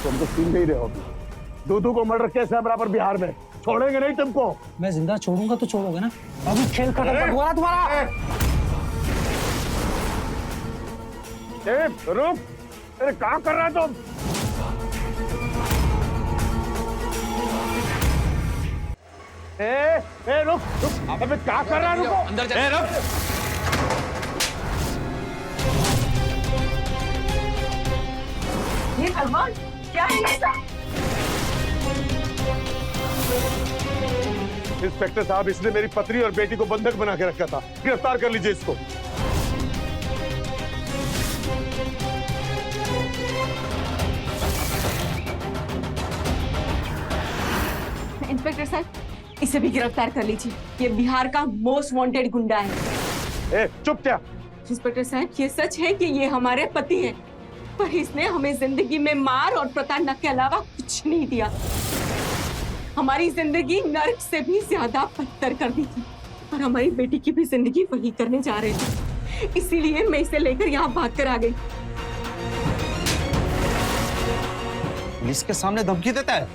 तुम तो सुन नहीं रहे हो। दूधू को मर्डर केस है बराबर बिहार में, छोड़ेंगे नहीं तुमको। मैं जिंदा छोड़ूंगा तो छोड़ोगे ना? अभी खेल खत्म कर दूंगा तुम्हारा। रुक, अरे क्या कर रहा है तुम? रुक रुक, अबे क्या कर रहा है? रुको, अंदर जा। रुक। ये भगवान, क्या है ये सब? इंस्पेक्टर साहब, इसने मेरी पत्नी और बेटी को बंधक बना के रखा था। गिरफ्तार कर लीजिए इसको। इंस्पेक्टर साहब, इसे भी गिरफ्तार कर लीजिए। ये बिहार का मोस्ट वांटेड गुंडा है। ए चुप क्या? इंस्पेक्टर साहब, ये सच है कि ये हमारे पति हैं, पर इसने हमें जिंदगी में मार और प्रताड़ना के अलावा कुछ नहीं दिया। हमारी जिंदगी नर्क से भी ज्यादा बदतर कर दी थी और हमारी बेटी की भी जिंदगी वही करने जा रहे थे। इसीलिए मैं इसे लेकर यहाँ भागकर आ गई। पुलिस के सामने धमकी देता है?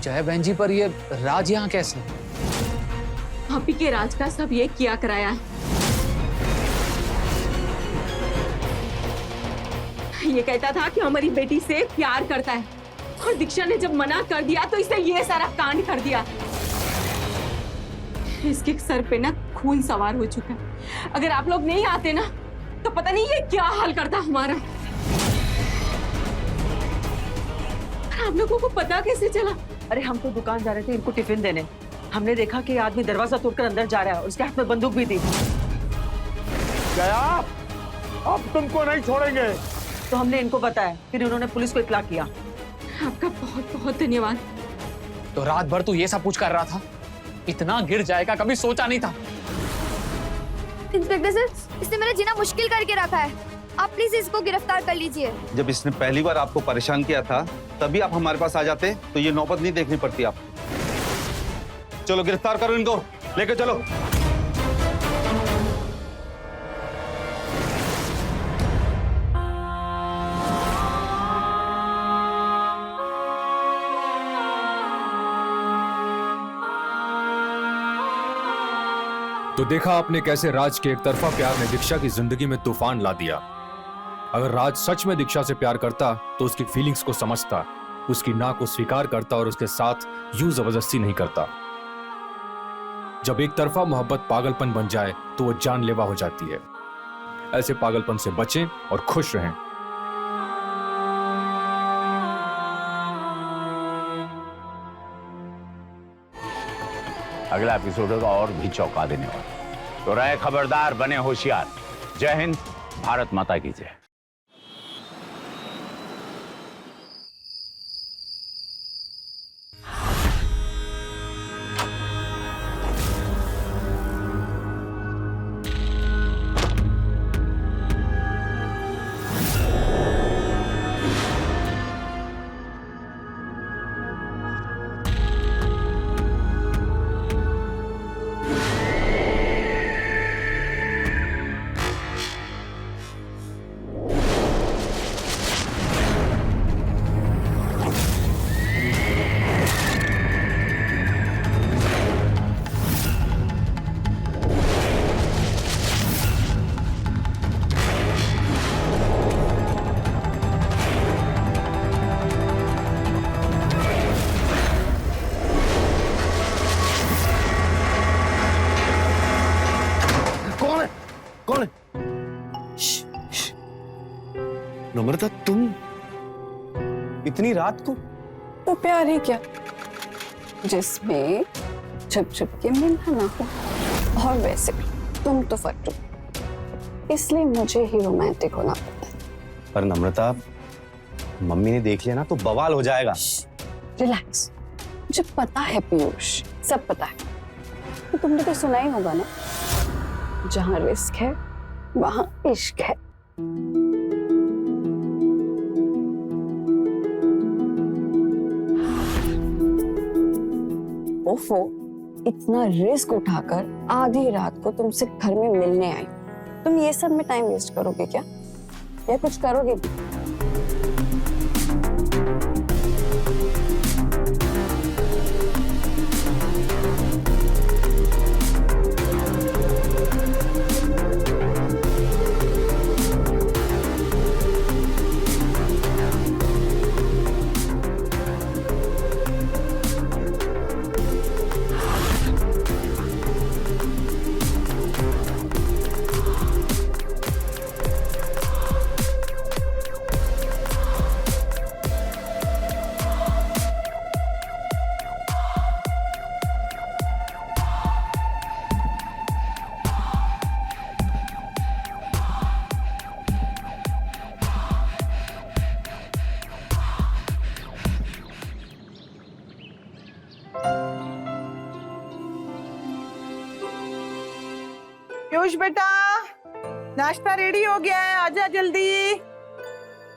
जय बहन जी, पर ये राज यहाँ कैसे? भाभी के राज का सब ये किया कराया है। ये कहता था कि हमारी बेटी से प्यार करता है और दीक्षा ने जब मना कर दिया तो इसने ये सारा कांड कर दिया। इसके सर पे ना खून सवार हो चुका है। अगर आप लोग नहीं आते ना तो पता नहीं ये क्या हाल करता हमारा। आप लोगों को पता कैसे चला? अरे हम तो दुकान जा रहे थे इनको टिफिन देने, हमने देखा कि आदमी दरवाजा तोड़कर अंदर जा रहा है और उसके हाथ में बंदूक भी थी। गया, अब तुमको नहीं छोड़ेंगे। तो हमने इनको बताया, फिर उन्होंने पुलिस को इत्तला किया। आपका बहुत बहुत धन्यवाद। तो रात भर तू ये सब पूछ कर रहा था? इतना गिर जाएगा कभी सोचा नहीं था। इंस्पेक्टर सर, इसने मेरा जीना मुश्किल करके रखा है। आप प्लीज इसको गिरफ्तार कर लीजिए। जब इसने पहली बार आपको परेशान किया था तभी आप हमारे पास आ जाते तो ये नौबत नहीं देखनी पड़ती आप। चलो गिरफ्तार करो इनको, लेके चलो। तो देखा आपने कैसे राज के एक तरफा प्यार ने दीक्षा की जिंदगी में तूफान ला दिया। अगर राज सच में दीक्षा से प्यार करता तो उसकी फीलिंग्स को समझता, उसकी ना को स्वीकार करता और उसके साथ यूं जबरदस्ती नहीं करता। जब एक तरफा मोहब्बत पागलपन बन जाए तो वो जानलेवा हो जाती है। ऐसे पागलपन से बचें और खुश रहें। अगला एपिसोड होगा और भी चौंका देने वाला। तो रहे खबरदार, बने होशियार। जय हिंद, भारत माता की जय। नम्रता, तुम इतनी रात को? तो प्यार ही क्या जिसमें छुप छुप के मिलना ना हो। और वैसे भी तुम तो फट्टू, इसलिए मुझे ही रोमांटिक होना पड़ता है। पर नम्रता, मम्मी ने देख लिया ना तो बवाल हो जाएगा। रिलैक्स, मुझे पता है पीयूष, सब पता है। तो तुमने तो सुना ही होगा ना, जहाँ रिस्क है वहाँ इश्क है। ओफो, इतना रिस्क उठाकर आधी रात को तुमसे घर में मिलने आई, तुम ये सब में टाइम वेस्ट करोगे क्या, या कुछ करोगे भी? पीयूष बेटा, नाश्ता रेडी हो गया है, आजा जल्दी।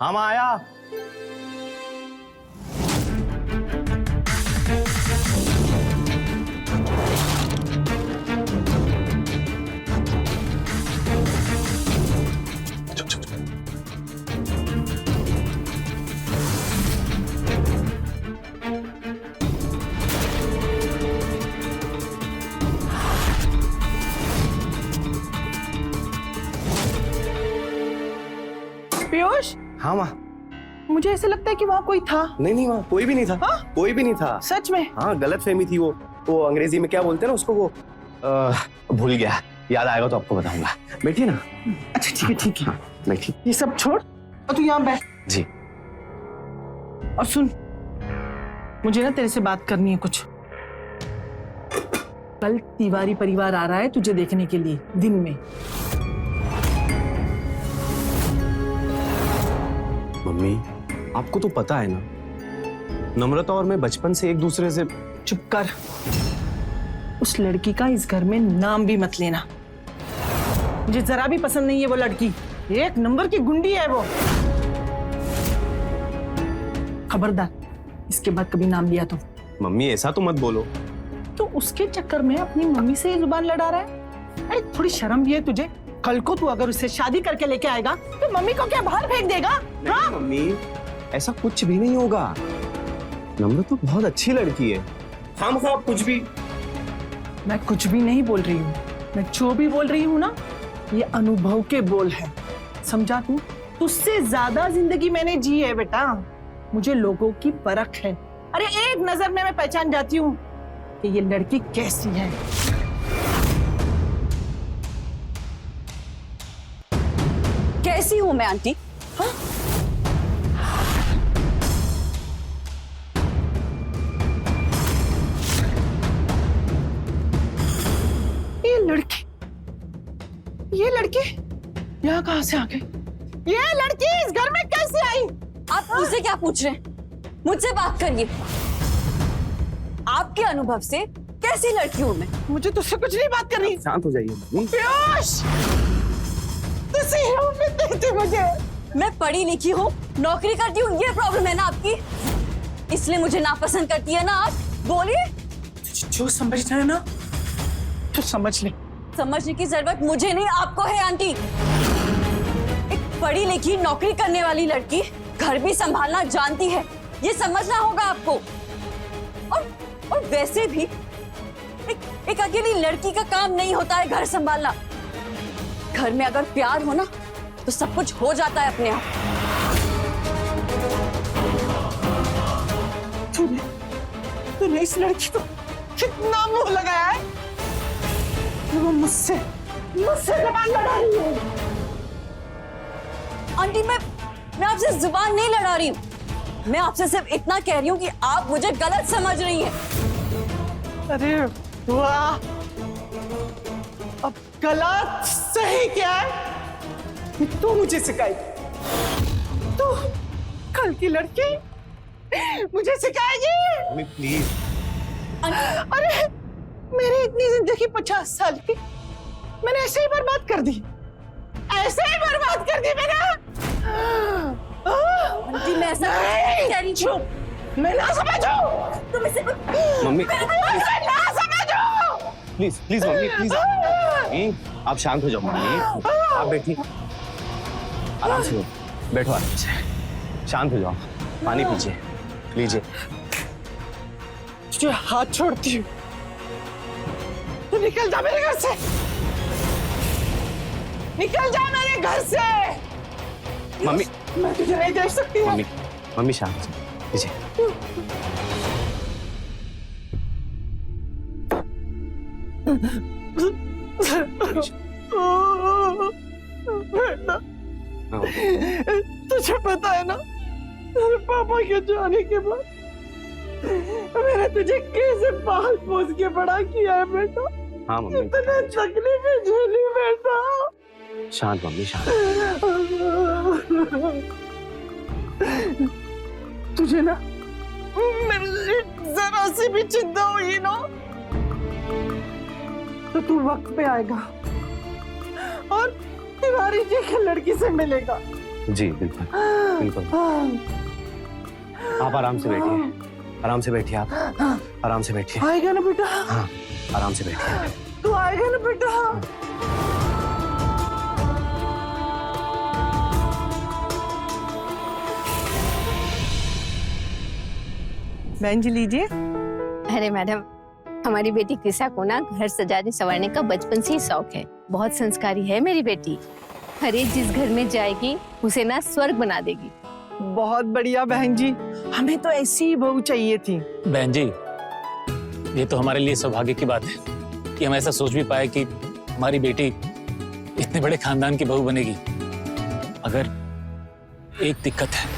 हम आया। पीयूष, हाँ माँ। मुझे ऐसा लगता है कि वहाँ कोई था। नहीं माँ, कोई भी नहीं था। हाँ? कोई भी नहीं था। सच में? हाँ, गलत फहमी थी वो अंग्रेजी में क्या बोलते हैं ना उसको, वो भूल गया, याद आएगा तो आपको बताऊंगा। बैठिए ना। अच्छा ठीक है ठीक है। हाँ, बैठिए। ये सब छोड़ और तू यहाँ बैठ। जी। और सुन, मुझे ना तेरे से बात करनी है कुछ। कल तिवारी परिवार आ रहा है तुझे देखने के लिए दिन में। मम्मी, आपको तो पता है ना, नम्रता और मैं बचपन से एक दूसरे से। चुप कर। उस लड़की का इस घर में नाम भी मत लेना। मुझे जरा भी पसंद नहीं है वो लड़की। एक नंबर की गुंडी है वो। खबरदार, इसके बाद कभी नाम लिया तो। मम्मी ऐसा तो मत बोलो। तो उसके चक्कर में अपनी मम्मी से जुबान लड़ा रहा है। अरे थोड़ी शर्म भी है तुझे? कल को तू अगर उससे शादी करके लेके आएगा तो मम्मी को क्या बाहर फेंक देगा? नहीं मम्मी, ऐसा कुछ भी नहीं होगा। नम्रता तो बहुत अच्छी लड़की है। हम कुछ भी। मैं कुछ भी नहीं बोल रही हूँ। मैं जो भी बोल रही हूँ ना, ये अनुभव के बोल है। समझा तू? तुझसे ज्यादा जिंदगी मैंने जी है बेटा। मुझे लोगों की परख है। अरे एक नजर में मैं पहचान जाती हूँ कि ये लड़की कैसी है। कैसी हूँ मैं आंटी? हाँ? ये लड़की यहाँ कहाँ से आ गई? ये लड़की इस घर में कैसे आई? आप मुझसे क्या पूछ रहे हैं? मुझसे बात करिए। आपके अनुभव से कैसी लड़की हूँ मैं? मुझे तुझसे कुछ नहीं बात करनी। शांत हो जाइए मम्मी। पीयूष, तुझसे ये उम्मीद नहीं थी मुझे। मैं पढ़ी लिखी हूँ, नौकरी करती हूँ, ये प्रॉब्लम है ना आपकी? इसलिए मुझे नापसंद करती है ना आप? बोलिए। जो समझना है ना तो समझ ले। समझने की जरूरत मुझे नहीं, आपको है आंटी। एक पढ़ी लिखी नौकरी करने वाली लड़की घर भी संभालना जानती है, ये समझना होगा आपको। और वैसे भी एक अकेली लड़की का काम नहीं होता है घर संभालना। घर में अगर प्यार हो ना तो सब कुछ हो जाता है अपने आप। तूने इस लड़की को कितना मुंह लगाया है? वो मुझसे जुबान लड़ा रही है। आंटी मैं आपसे जुबान नहीं लड़ा रही हूँ। मैं आपसे सिर्फ इतना कह रही हूँ कि आप मुझे गलत समझ रही हैं। अरे वाह, अब गलत सही क्या है तू मुझे सिखाएगी। तू कल की लड़की मुझे सिखाएगी? Mummy please. अरे मेरी इतनी जिंदगी 50 साल की मैंने ऐसे ही बर्बाद कर दी। ऐसे ही बर्बाद कर दी मैंने। आंटी मैं ऐसा नहीं कह रही। चुप, मैं ना समझो। तुम इसे मम्मी ना समझो। Please please mummy please. आप शांत हो जाओ मम्मी। आप बैठिए, आराम से बैठो, आराम से शांत हो जाओ। पानी पीजिए, लीजिए। तुझे हाथ छोड़ती हूँ, तू निकल जा मेरे घर से। निकल जा मेरे घर से। मम्मी मैं तुझे नहीं देख सकती हूँ। मम्मी शांत लीजिए। बेटा, तुझे पता है ना, तेरे पापा के जाने के बाद मैंने तुझे कैसे पाल पोस के बड़ा किया है बेटा। हाँ मम्मी। इतने तकलीफें झेली बेटा। शांत मम्मी शांत। तुझे ना मेरी जरा सी भी चिंता हुई ना तो तू वक्त पे आएगा तिवारी जी की लड़की से मिलेगा। जी बिल्कुल बिल्कुल। आप आराम से बैठिए, आराम से बैठिए, आप आराम से बैठिए। आएगा ना बेटा? हाँ आराम से बैठिए। तू आएगा ना बेटा? बहन जी लीजिए। अरे मैडम, हमारी बेटी कृषा को ना घर सजाने संवारने का बचपन से ही शौक है। बहुत संस्कारी है मेरी बेटी। अरे जिस घर में जाएगी उसे ना स्वर्ग बना देगी। बहुत बढ़िया बहन जी, हमें तो ऐसी ही बहू चाहिए थी। बहन जी, ये तो हमारे लिए सौभाग्य की बात है कि हम ऐसा सोच भी पाए कि हमारी बेटी इतने बड़े खानदान की बहू बनेगी। अगर एक दिक्कत है।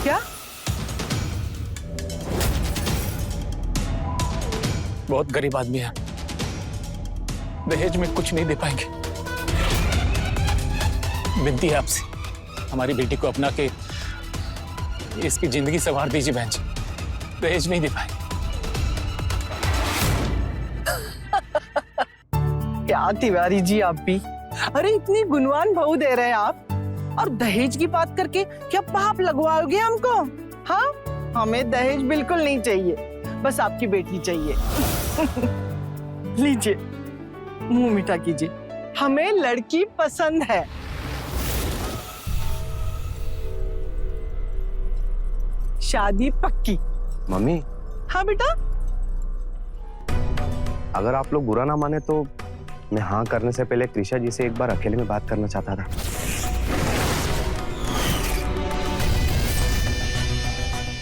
क्या? बहुत गरीब आदमी है, दहेज में कुछ नहीं दे पाएंगे। विनती है आपसे, हमारी बेटी को अपना के इसकी जिंदगी संवार दीजिए बहन जी। दहेज नहीं दे पाएंगे। क्या तिवारी जी आप भी? अरे इतनी गुणवान बहू दे रहे हैं आप, और दहेज की बात करके क्या पाप लगवाओगे हमको? हाँ, हमें दहेज बिल्कुल नहीं चाहिए, बस आपकी बेटी चाहिए। लीजिए, मुंह मीठा कीजिए, हमें लड़की पसंद है। शादी पक्की। मम्मी। हाँ बेटा। अगर आप लोग बुरा ना माने तो मैं हाँ करने से पहले कृषा जी से एक बार अकेले में बात करना चाहता था।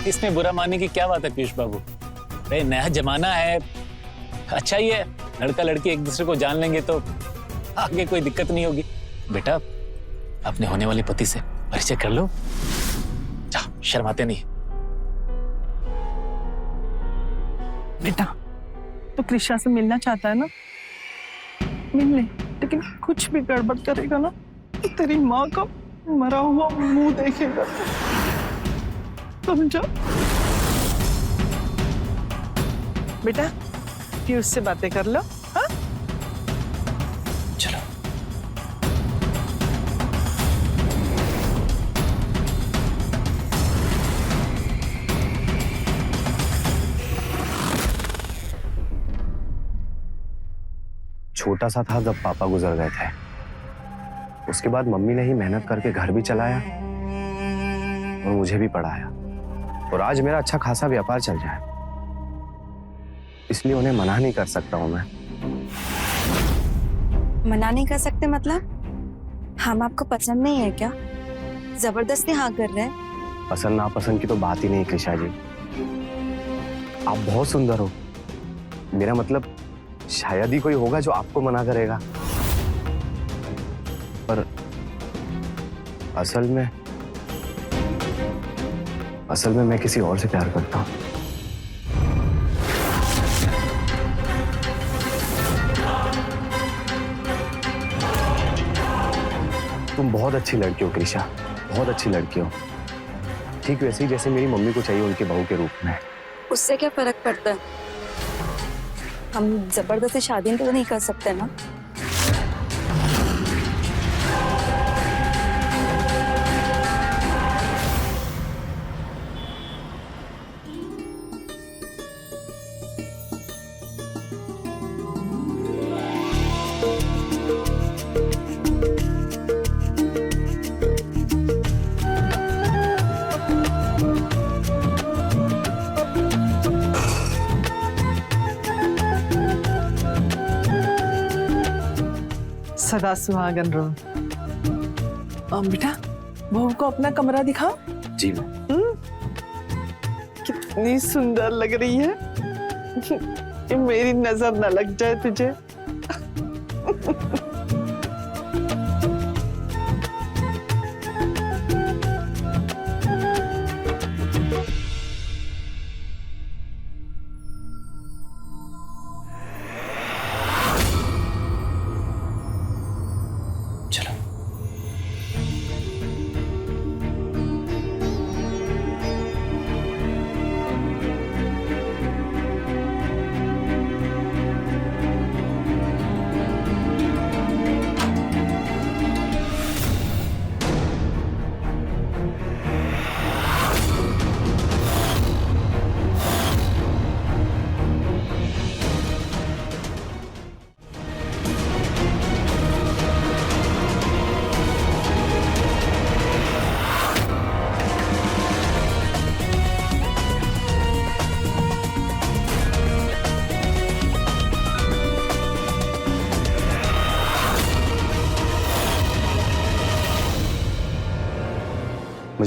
इसमें बुरा मानने की क्या बात है पीयूष बाबू? भाई नया जमाना है, अच्छा ही है। लड़का लड़की एक दूसरे को जान लेंगे तो आगे कोई दिक्कत नहीं होगी। बेटा, अपने होने वाले पति से परिचय कर लो, जाओ, शर्माते नहीं। बेटा, तो कृषा से मिलना चाहता है ना? मिल ले, लेकिन कुछ भी गड़बड़ करेगा ना तो तेरी माँ का मरा हुआ मुंह देखेगा। समझा? बेटा, पीयूष से बातें कर लो। हाँ? चलो। छोटा सा था जब पापा गुजर गए थे। उसके बाद मम्मी ने ही मेहनत करके घर भी चलाया और मुझे भी पढ़ाया, और आज मेरा अच्छा खासा व्यापार चल रहा है। इसलिए उन्हें मना नहीं कर सकता हूं मैं। मना नहीं कर सकते मतलब? हम आपको पसंद नहीं है क्या? जबरदस्ती हाँ कर रहे हैं? पसंद नापसंद की तो बात ही नहीं कृषा जी। आप बहुत सुंदर हो, मेरा मतलब शायद ही कोई होगा जो आपको मना करेगा, पर असल में मैं किसी और से प्यार करता हूं। तुम बहुत अच्छी लड़की हो कृषा, बहुत अच्छी लड़की हो, ठीक वैसे ही जैसे मेरी मम्मी को चाहिए उनके बहू के रूप में। उससे क्या फर्क पड़ता है? हम जबरदस्ती शादी तो नहीं कर सकते ना। सदा सुहागन रहो। बेटा, बहू को अपना कमरा दिखाओ। जी। कितनी सुंदर लग रही है कि मेरी नजर न लग जाए तुझे।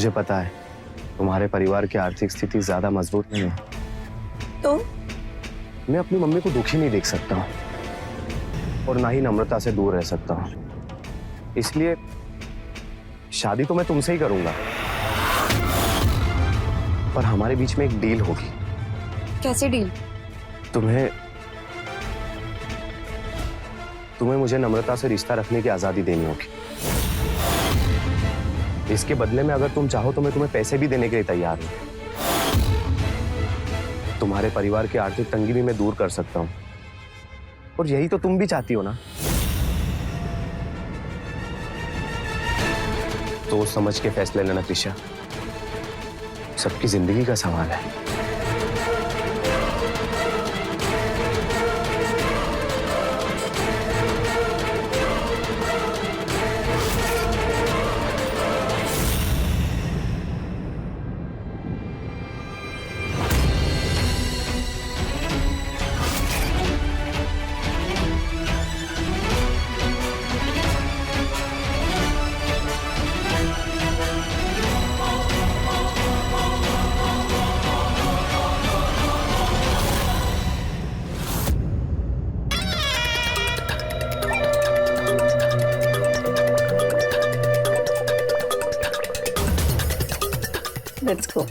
मुझे पता है तुम्हारे परिवार की आर्थिक स्थिति ज्यादा मजबूत नहीं है, तो मैं अपनी मम्मी को दुखी नहीं देख सकता हूँ और ना ही नम्रता से दूर रह सकता हूँ। इसलिए शादी तो मैं तुमसे ही करूंगा, पर हमारे बीच में एक डील होगी। कैसी डील? तुम्हें मुझे नम्रता से रिश्ता रखने की आजादी देनी होगी। इसके बदले में अगर तुम चाहो तो मैं तुम्हें पैसे भी देने के लिए तैयार हूं। तुम्हारे परिवार की आर्थिक तंगी भी मैं दूर कर सकता हूं, और यही तो तुम भी चाहती हो ना। तो समझ के फैसले लेना त्रिशा, सबकी जिंदगी का सवाल है। Let's go.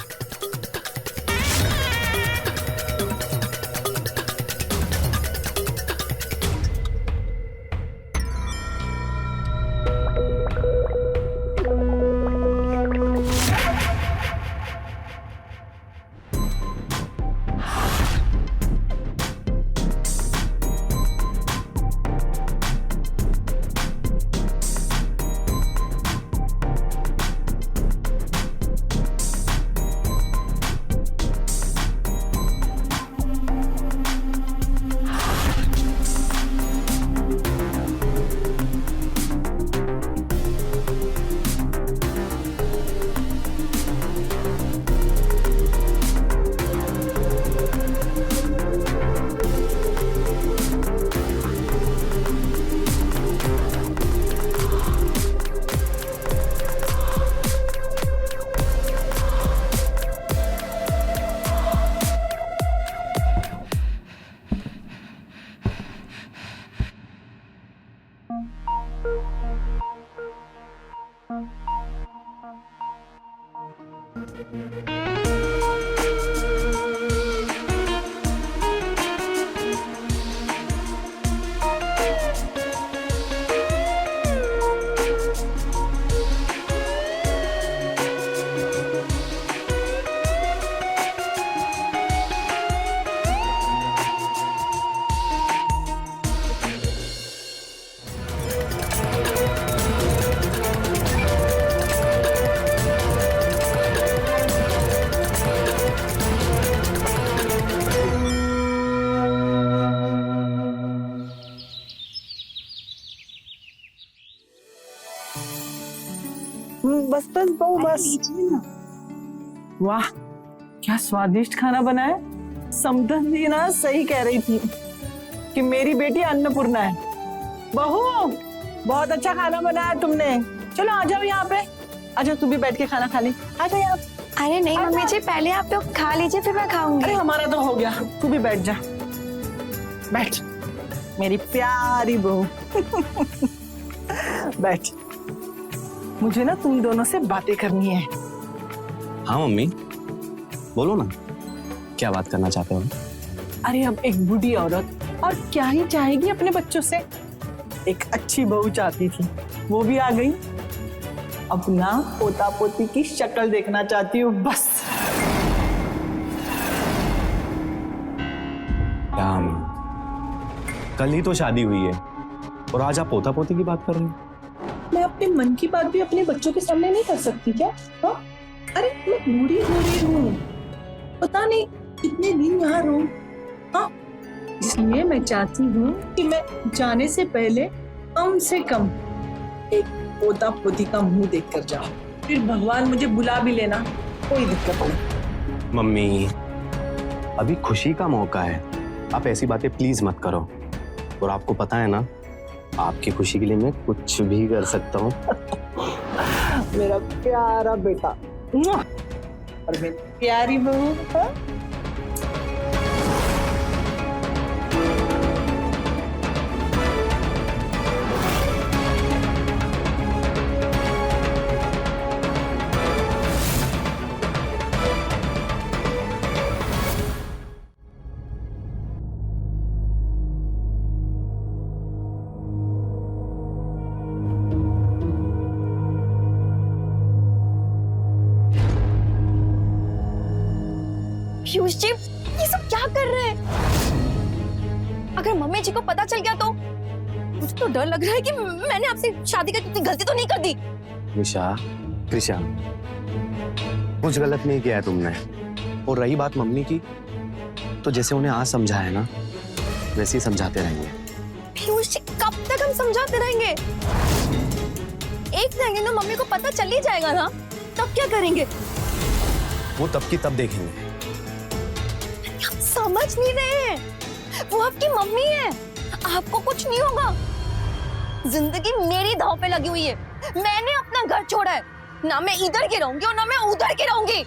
बस बस बहू बस। वाह क्या स्वादिष्ट खाना बना है। समधन जी ना सही कह रही थी कि मेरी बेटी अन्नपूर्णा है। बहू बहुत अच्छा खाना बनाया तुमने। चलो आ जाओ यहाँ पे, आ जाओ, तू भी बैठ के खाना खा ले। आ जाओ यहाँ। अरे नहीं मम्मी जी, पहले आप लोग खा लीजिए फिर मैं खाऊंगी। अरे हमारा तो हो गया, तू भी बैठ जा। बैठ मेरी प्यारी बहू। बैठ, मुझे ना तुम दोनों से बातें करनी है। हाँ मम्मी बोलो ना, क्या बात करना चाहते हो? अरे अब एक बूढ़ी औरत और क्या ही चाहेगी अपने बच्चों से। एक अच्छी बहू चाहती थी, वो भी आ गई। अपना पोता पोती की शक्ल देखना चाहती हूँ बस। क्या कल ही तो शादी हुई है और आज आप पोता पोती की बात कर रहे हो? मैं अपने मन की बात भी अपने बच्चों के सामने नहीं कर सकती क्या? हाँ? अरे मैं बूढ़ी हो रही हूँ, पता नहीं कितने दिन यहाँ रहूं। हाँ? इसलिए मैं चाहती हूँ कि मैं जाने से पहले कम से कम एक पोता पोती का मुंह देख कर जाऊं। फिर भगवान मुझे बुला भी लेना, कोई दिक्कत नहीं। मम्मी अभी खुशी का मौका है, आप ऐसी बातें प्लीज मत करो। और आपको पता है ना, आपकी खुशी के लिए मैं कुछ भी कर सकता हूँ। मेरा प्यारा बेटा, और मेरी प्यारी बहू। हाँ? पीयूष जी, ये सब क्या कर रहे हैं? अगर मम्मी जी को पता चल गया तो मुझे तो डर लग रहा है कि मैंने आपसे शादी करके इतनी गलती तो नहीं कर दी। निशा, त्रिशा, कुछ गलत नहीं किया है तुमने। और रही बात मम्मी की, तो जैसे उन्हें आज समझाया ना, वैसे ही समझाते रहेंगे। पीयूष जी, कब तक हम समझाते रहेंगे? एक दिन ना मम्मी को पता चल ही जाएगा ना, तब क्या करेंगे? वो तब की तब देखेंगे। आप समझ नहीं रहे, वो आपकी मम्मी है, आपको कुछ नहीं होगा। जिंदगी मेरी दांव पे लगी हुई है, मैंने अपना घर छोड़ा है, ना मैं इधर की रहूंगी और ना मैं उधर की रहूंगी।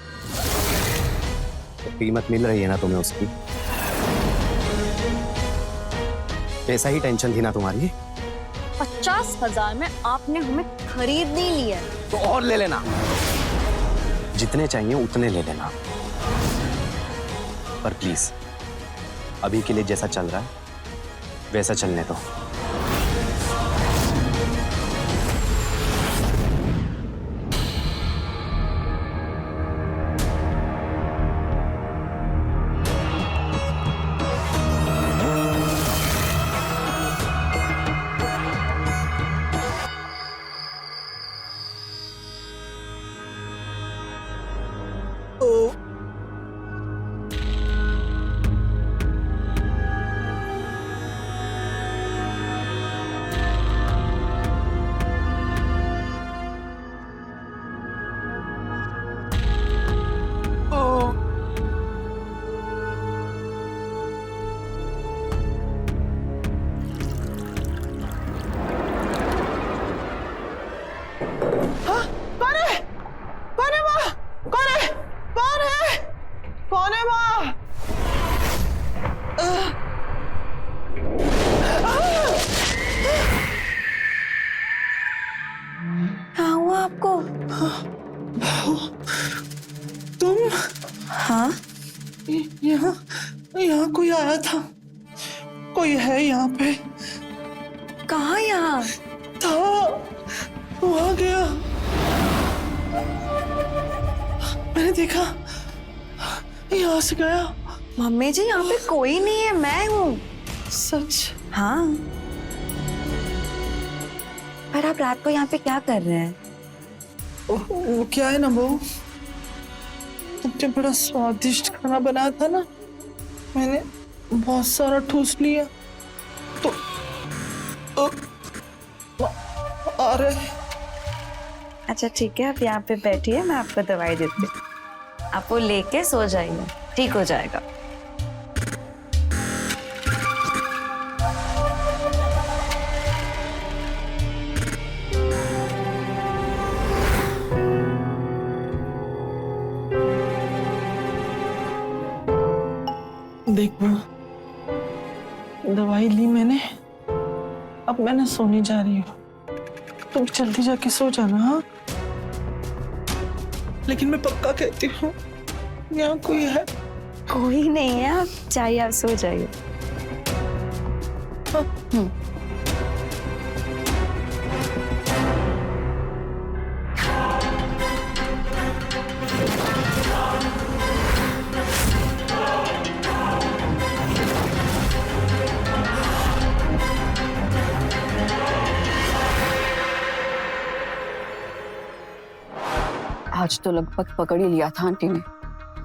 तो कीमत मिल रही है ना तुम्हें उसकी? ऐसा ही टेंशन थी ना तुम्हारी? 50,000 में आपने हमें खरीद नहीं लिया। तो और ले लेना, जितने चाहिए उतने ले लेना। पर प्लीज अभी के लिए जैसा चल रहा है वैसा चलने दो। तुम? हाँ, यहाँ कोई आया था, कोई है यहाँ पे? कहाँ यहाँ? था, वो आ गया, मैंने देखा, यहाँ से गया। मम्मी जी, यहाँ पे कोई नहीं है, मैं हूँ। सच? हाँ। पर आप रात को यहाँ पे क्या कर रहे हैं? वो क्या है ना बहू, तुमने बड़ा स्वादिष्ट खाना बनाया था ना, मैंने बहुत सारा ठूस लिया तो आ रहे। अच्छा ठीक है, आप यहाँ पे बैठिए, मैं आपको दवाई देती हूँ। आप वो लेके सो जाइए, ठीक हो जाएगा। देखो, दवाई ली मैंने, अब मैंने सोने जा रही हूँ, तुम जल्दी जाके सो जाना। हाँ, लेकिन मैं पक्का कहती हूँ यहाँ कोई है। कोई नहीं है, आप चाहिए, आप सो जाइए। आज तो लगभग पकड़ ही लिया था आंटी ने,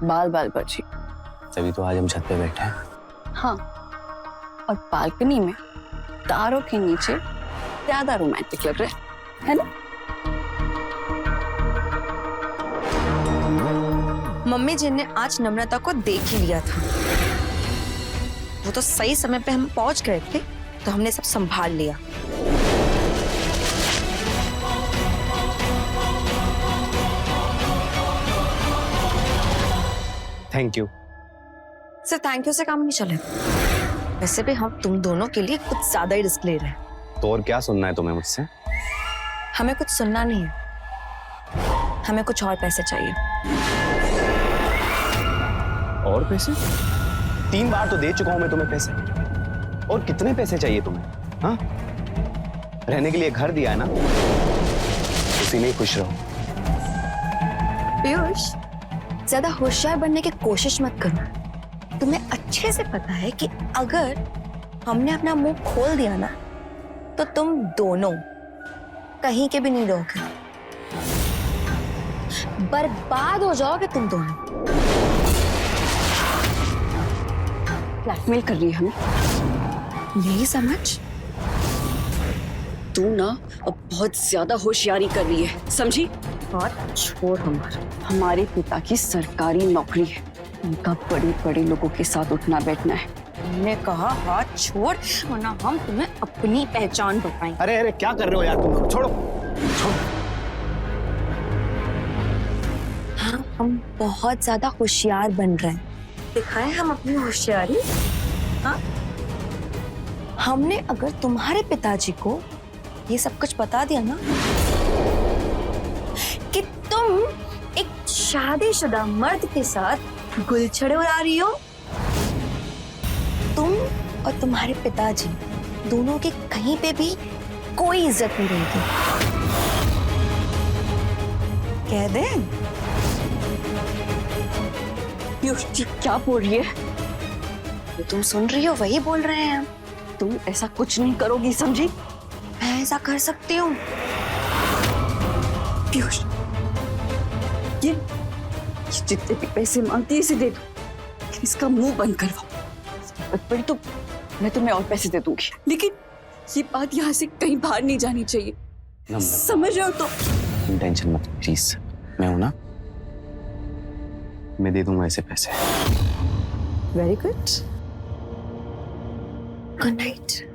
बाल बाल बची। तभी तो आज हम छत पे बैठे हैं। हाँ, और बालकनी में तारों के नीचे ज्यादा रोमांटिक लग रहा है ना? मम्मी जी ने आज नम्रता को देख ही लिया था, वो तो सही समय पे हम पहुंच गए थे, तो हमने सब संभाल लिया। Thank you. सिर्फ थैंक यू से काम नहीं चलेगा। वैसे भी हम तुम दोनों के लिए कुछ ज्यादा ही रिस्क ले रहे हैं। तो और क्या सुनना है तुम्हें मुझसे? हमें कुछ सुनना नहीं है, हमें कुछ और पैसे चाहिए। और पैसे? 3 बार तो दे चुका हूं मैं तुम्हें पैसे। और कितने पैसे चाहिए तुम्हें? हाँ, रहने के लिए घर दिया है ना, उसी में ही खुश रहो। पीयूष, ज्यादा होशियार बनने की कोशिश मत करना। तुम्हें अच्छे से पता है कि अगर हमने अपना मुंह खोल दिया ना तो तुम दोनों कहीं के भी नहीं रहोगे, बर्बाद हो जाओगे तुम दोनों। ब्लैकमेल कर रही है हमें, यही समझ। तू ना अब बहुत ज्यादा होशियारी कर रही है, समझी? बात छोड़ हमारे पिता की सरकारी नौकरी है, उनका बड़े बड़े लोगों के साथ उठना बैठना है। हमने कहा हाथ छोड़, वरना हम तुम्हें अपनी पहचान बताएंगे। अरे अरे क्या कर रहे हो यार तुम? छोड़ो छोड़ो। हाँ, हम बहुत ज्यादा होशियार बन रहे हैं। दिखाएं हम अपनी होशियारी। हाँ, हमने अगर तुम्हारे पिताजी को ये सब कुछ बता दिया ना कि तुम एक शादीशुदा मर्द के साथ गुलछड़े उड़ा रही हो, तुम और तुम्हारे पिताजी दोनों की कहीं पे भी कोई इज्जत नहीं रहेगी। कह दें? ये क्या बोल रही है? जो तुम सुन रही हो वही बोल रहे हैं हम। तुम ऐसा कुछ नहीं करोगी, समझी? मैं ऐसा कर सकती हूँ। पीयूष, ये जितने भी पैसे मांगती है इसे दे दो, इसका मुंह बंद करवाओ। बड़ी तो मैं तुम्हें और पैसे दे दूंगी, लेकिन ये बात यहाँ से कहीं बाहर नहीं जानी चाहिए, समझ रहे हो? तो तुम टेंशन मत प्लीज, मैं हूं ना, मैं दे दूंगा ऐसे पैसे। Very good, good night.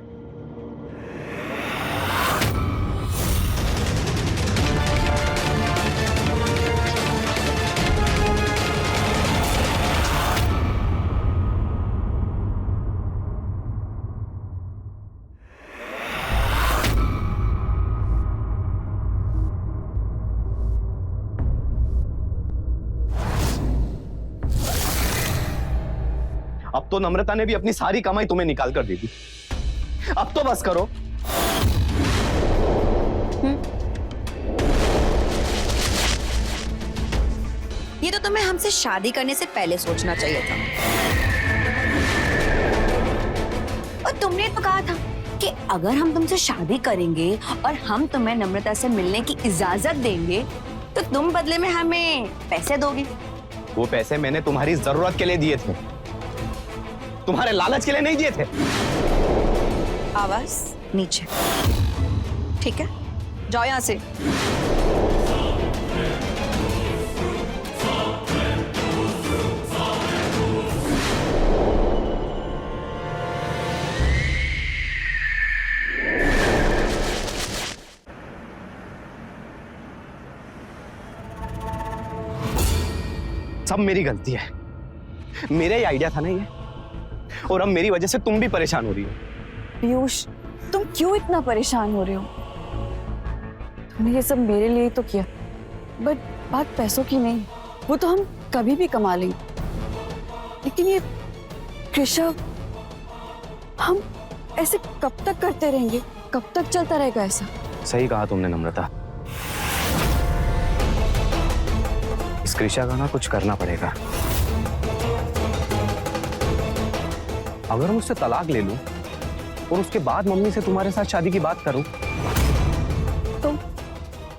अब तो नम्रता ने भी अपनी सारी कमाई तुम्हें निकाल कर दे दी। अब तो बस करो। ये तो तुम्हें हमसे शादी करने से पहले सोचना चाहिए था। और तुमने तो कहा था कि अगर हम तुमसे शादी करेंगे और हम तुम्हें नम्रता से मिलने की इजाजत देंगे तो तुम बदले में हमें पैसे दोगी। वो पैसे मैंने तुम्हारी जरूरत के लिए दिए थे, तुम्हारे लालच के लिए नहीं दिए थे। आवाज नीचे, ठीक है? जाओ यहां से। सब मेरी गलती है, मेरा ही आइडिया था ना ये, और अब मेरी वजह से तुम भी परेशान हो रही हो। पीयूष, तुम क्यों इतना परेशान हो रहे हो? तुमने ये सब मेरे लिए तो किया, बट बात पैसों की नहीं, वो तो हम कभी भी कमा लेंगे। लेकिन ये कृषा, हम ऐसे कब तक करते रहेंगे? कब तक चलता रहेगा ऐसा? सही कहा तुमने नम्रता, इस कृषा का ना कुछ करना पड़ेगा। अगर मैं उससे तलाक ले लूं और उसके बाद मम्मी से तुम्हारे साथ शादी की बात करूं तो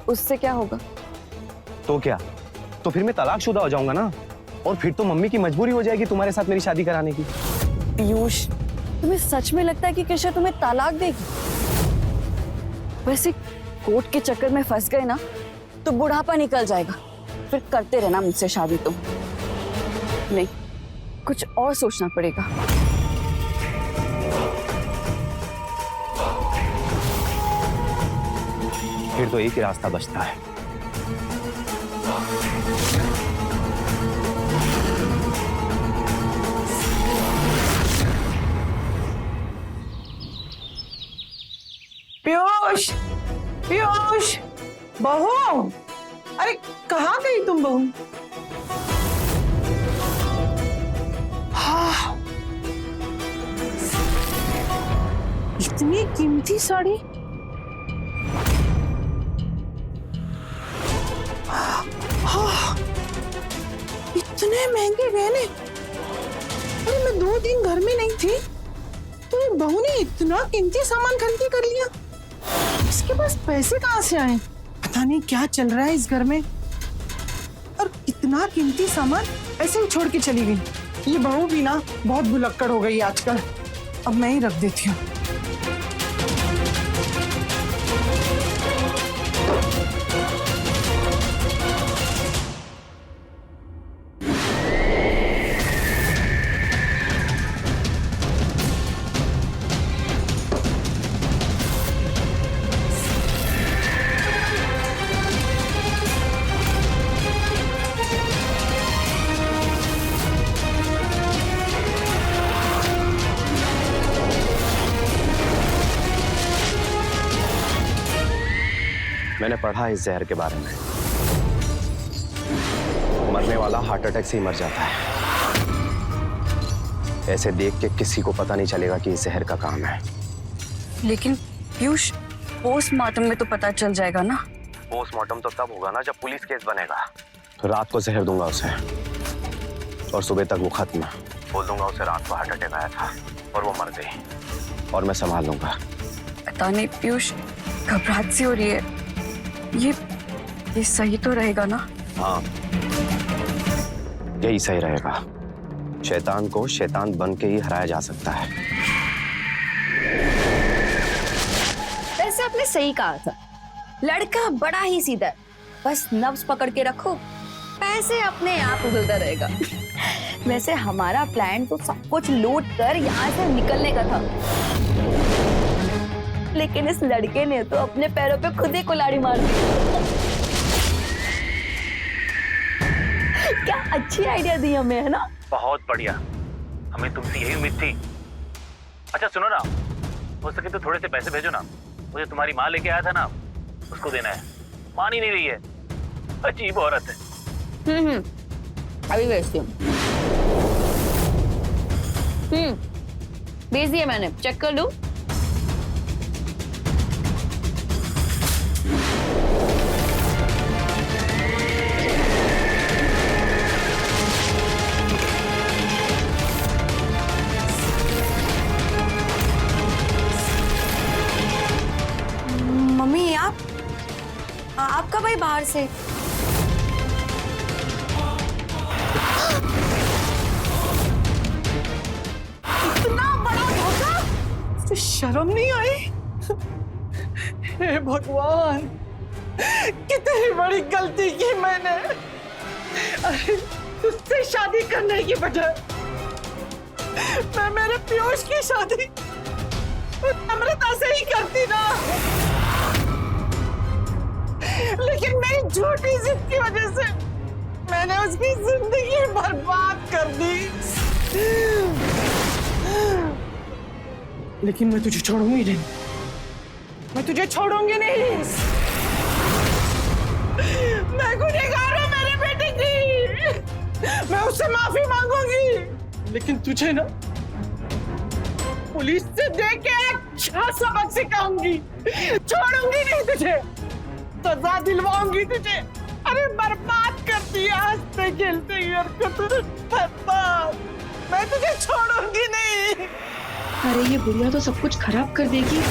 उससे क्या होगा? तो क्या, तो फिर मैं तलाकशुदा हो जाऊंगा ना, और फिर तो मम्मी की मजबूरी हो जाएगी तुम्हारे साथ मेरी शादी कराने की। पीयूष, तुम्हें सच में लगता है कि कृषा तुम्हें तलाक देगी? वैसे कोर्ट के चक्कर में फंस गए ना तो बुढ़ापा निकल जाएगा, फिर करते रहना मुझसे शादी। तुम नहीं, कुछ और सोचना पड़ेगा। फिर तो एक ही रास्ता बचता है। पीयूष, पीयूष, बहू, अरे कहाँ गई तुम बहू? हाँ, इतनी कीमती साड़ी, हाँ, इतने महंगे गहने। अरे मैं 2 दिन घर में नहीं थी तो ये बहू ने इतना कीमती सामान खरीदी कर लिया। इसके पास पैसे कहाँ से आए? पता नहीं क्या चल रहा है इस घर में। और इतना कीमती सामान ऐसे ही छोड़ के चली गई। ये बहू भी ना बहुत भुलक्कड़ हो गई आजकल। अब मैं ही रख देती हूँ। मैंने पढ़ा इस जहर के बारे में। मरने वाला हार्ट अटैक से ही मर जाता है। ऐसे देख के किसी को पता नहीं चलेगा कि इस जहर का काम है। लेकिन पीयूष, पोस्टमार्टम में तो पता चल जाएगा ना। पोस्टमार्टम तो तब होगा ना जब पुलिस केस बनेगा। तो रात को जहर दूंगा उसे और सुबह तक वो खत्म। बोल दूंगा उसे रात को हार्ट अटैक आया था और वो मर गई और मैं संभाल लूंगा। पता नहीं पीयूष, घबराहट सी हो रही है। ये सही तो रहेगा ना? हाँ, यही सही रहेगा। शैतान को शैतान बन के ही हराया जा सकता है। वैसे आपने सही कहा था, लड़का बड़ा ही सीधा है, बस नब्ज पकड़ के रखो, पैसे अपने आप उधलता रहेगा। वैसे हमारा प्लान तो सब कुछ लूट कर यहाँ से निकलने का था, लेकिन इस लड़के ने तो अपने पैरों पे खुद ही कुल्हाड़ी मार दी। क्या अच्छी आइडिया दी हमें, है ना? बहुत बढ़िया, हमें तुमसे यही उम्मीद थी। अच्छा सुनो ना, हो सके तो थोड़े से पैसे भेजो ना। मुझे तुम्हारी माँ लेके आया था ना, उसको देना है। मान ही नहीं रही है, अजीब औरत है। अभी भेजती हूँ। भेज दिया मैंने, चेक कर लूं। मम्मी, आप कब आई बाहर से? इतना बड़ा धोखा! तो शर्म नहीं आई? हे भगवान, कितनी बड़ी गलती की मैंने। अरे तुझसे शादी करने की बजाय मैं मेरे पीयूष की शादी अमृता से ही करती ना। लेकिन मेरी झूठी जिद की वजह से मैंने उसकी जिंदगी बर्बाद कर दी। लेकिन मैं तुझे छोड़ूंगी नहीं, मैं तुझे छोड़ूंगी नहीं। मैं गुनहगार हूं मेरे बेटे की, मैं उससे माफी मांगूंगी। लेकिन तुझे ना पुलिस से देख के अच्छा सबक सिखाऊंगी। छोड़ूंगी नहीं तुझे, सजा दिलवाऊंगी तुझे। अरे बर्बाद कर दिया हंसते खेलते तूने, बर्बाद। मैं तुझे छोड़ूंगी नहीं। अरे ये बुढ़िया तो सब कुछ खराब कर देगी,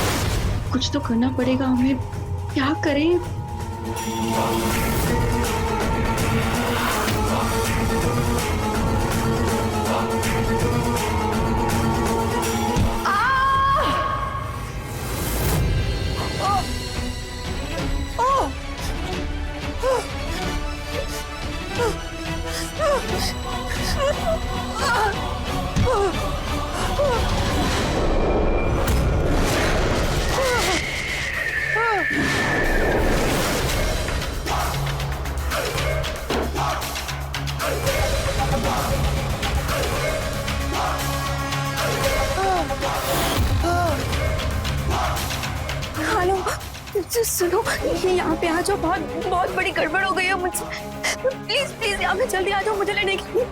कुछ तो करना पड़ेगा हमें। क्या करें? सुनो, यहाँ पे आ जाओ, बहुत बहुत बड़ी गड़बड़ हो गई है मुझसे। प्लीज प्लीज यहाँ पे जल्दी आ जाओ मुझे लेने के लिए।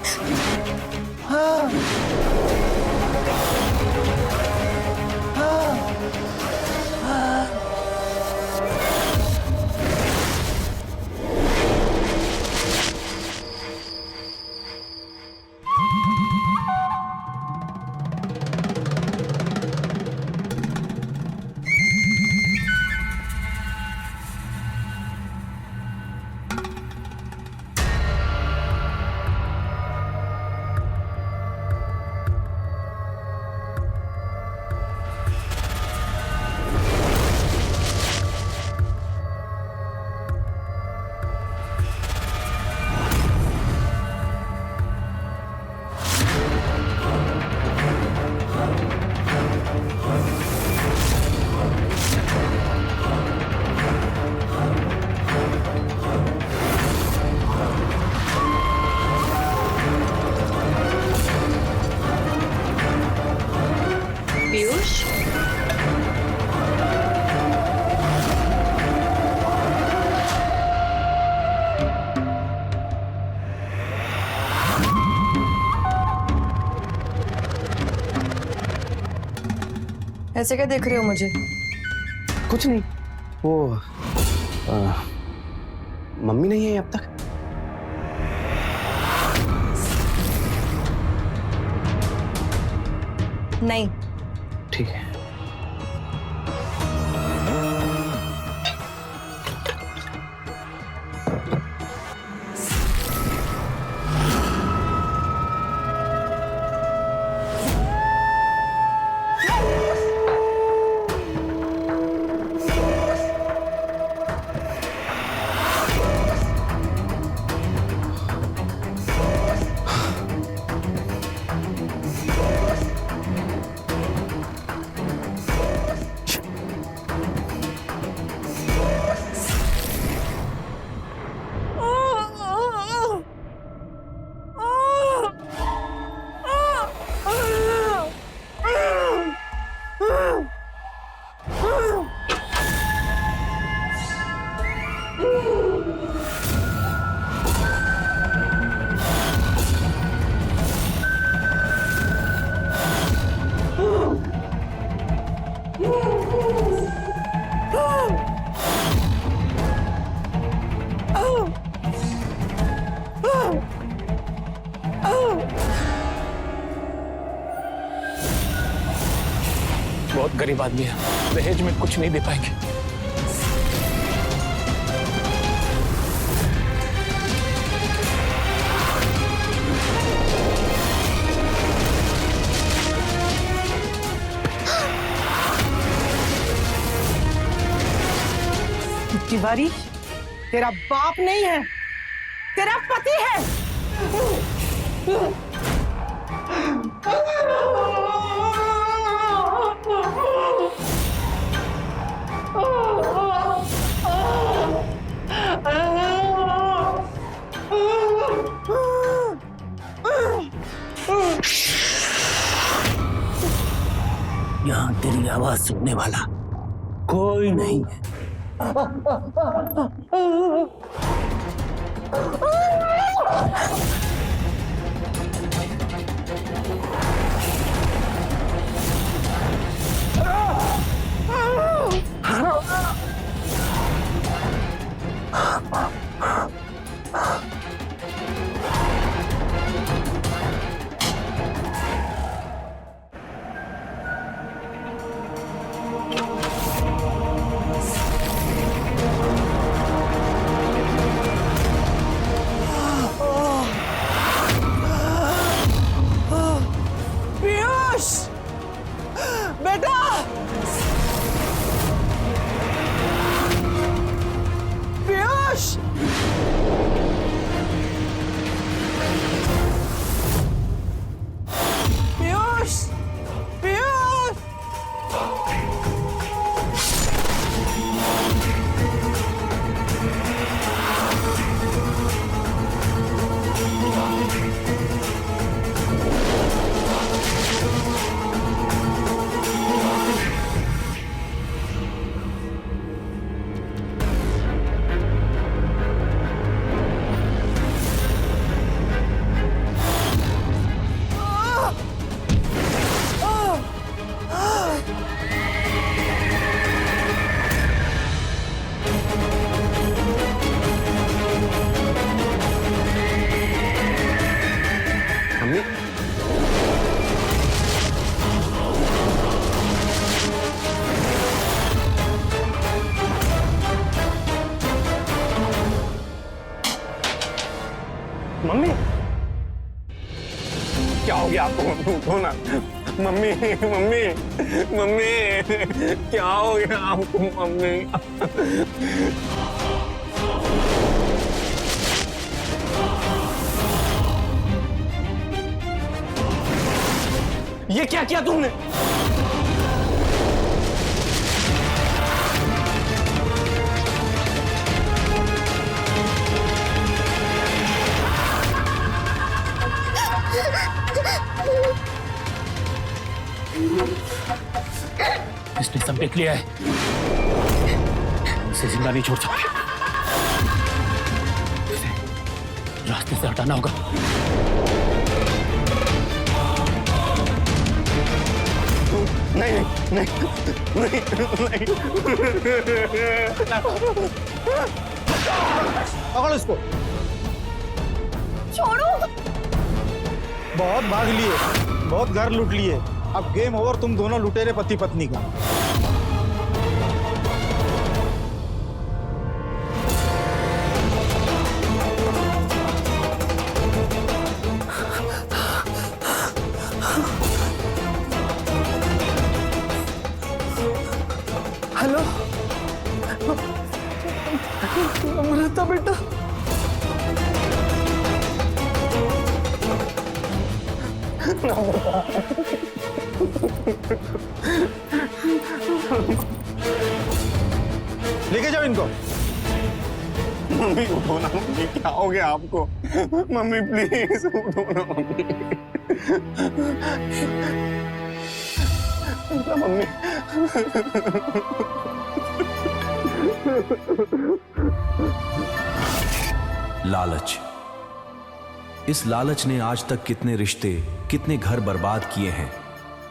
पीयूष, ऐसे क्या देख रहे हो मुझे? कुछ नहीं, वो मम्मी नहीं है अब तक। नहीं। ठीक है। बहुत गरीब आदमी है, दहेज में कुछ नहीं दे पाएंगे। तिवारी, तेरा बाप नहीं है, तेरा पति है। यहाँ तेरी आवाज सुनने वाला कोई नहीं है। क्या हो गया आपको? उठो ना मम्मी, मम्मी, मम्मी, क्या हो गया आपको मम्मी? ये क्या किया तुमने? इसने सब देख लिया है, इसे जिंदा नहीं छोड़ सकते, इसे रास्ते से हटाना होगा। नहीं नहीं नहीं नहीं, पकड़ो इसको। छोड़ो। बहुत भाग लिए, बहुत घर लूट लिए, अब गेम ओवर, तुम दोनों लुटेरे पति पत्नी का। हेलो अमृता बेटा, लेके जाओ इनको। मम्मी उठो ना मम्मी, क्या हो गया आपको? मम्मी प्लीज उठो ना मम्मी, मम्मी। लालच, इस लालच ने आज तक कितने रिश्ते, कितने घर बर्बाद किए हैं।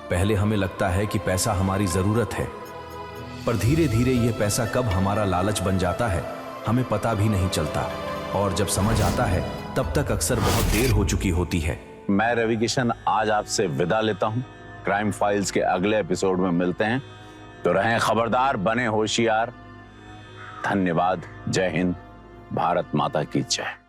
पहले हमें लगता है कि पैसा हमारी जरूरत है, पर धीरे धीरे यह पैसा कब हमारा लालच बन जाता है हमें पता भी नहीं चलता, और जब समझ आता है तब तक अक्सर बहुत देर हो चुकी होती है। मैं रवि किशन आज आपसे विदा लेता हूं। क्राइम फाइल्स के अगले एपिसोड में मिलते हैं, तो रहें खबरदार, बने होशियार। धन्यवाद। जय हिंद, भारत माता की जय।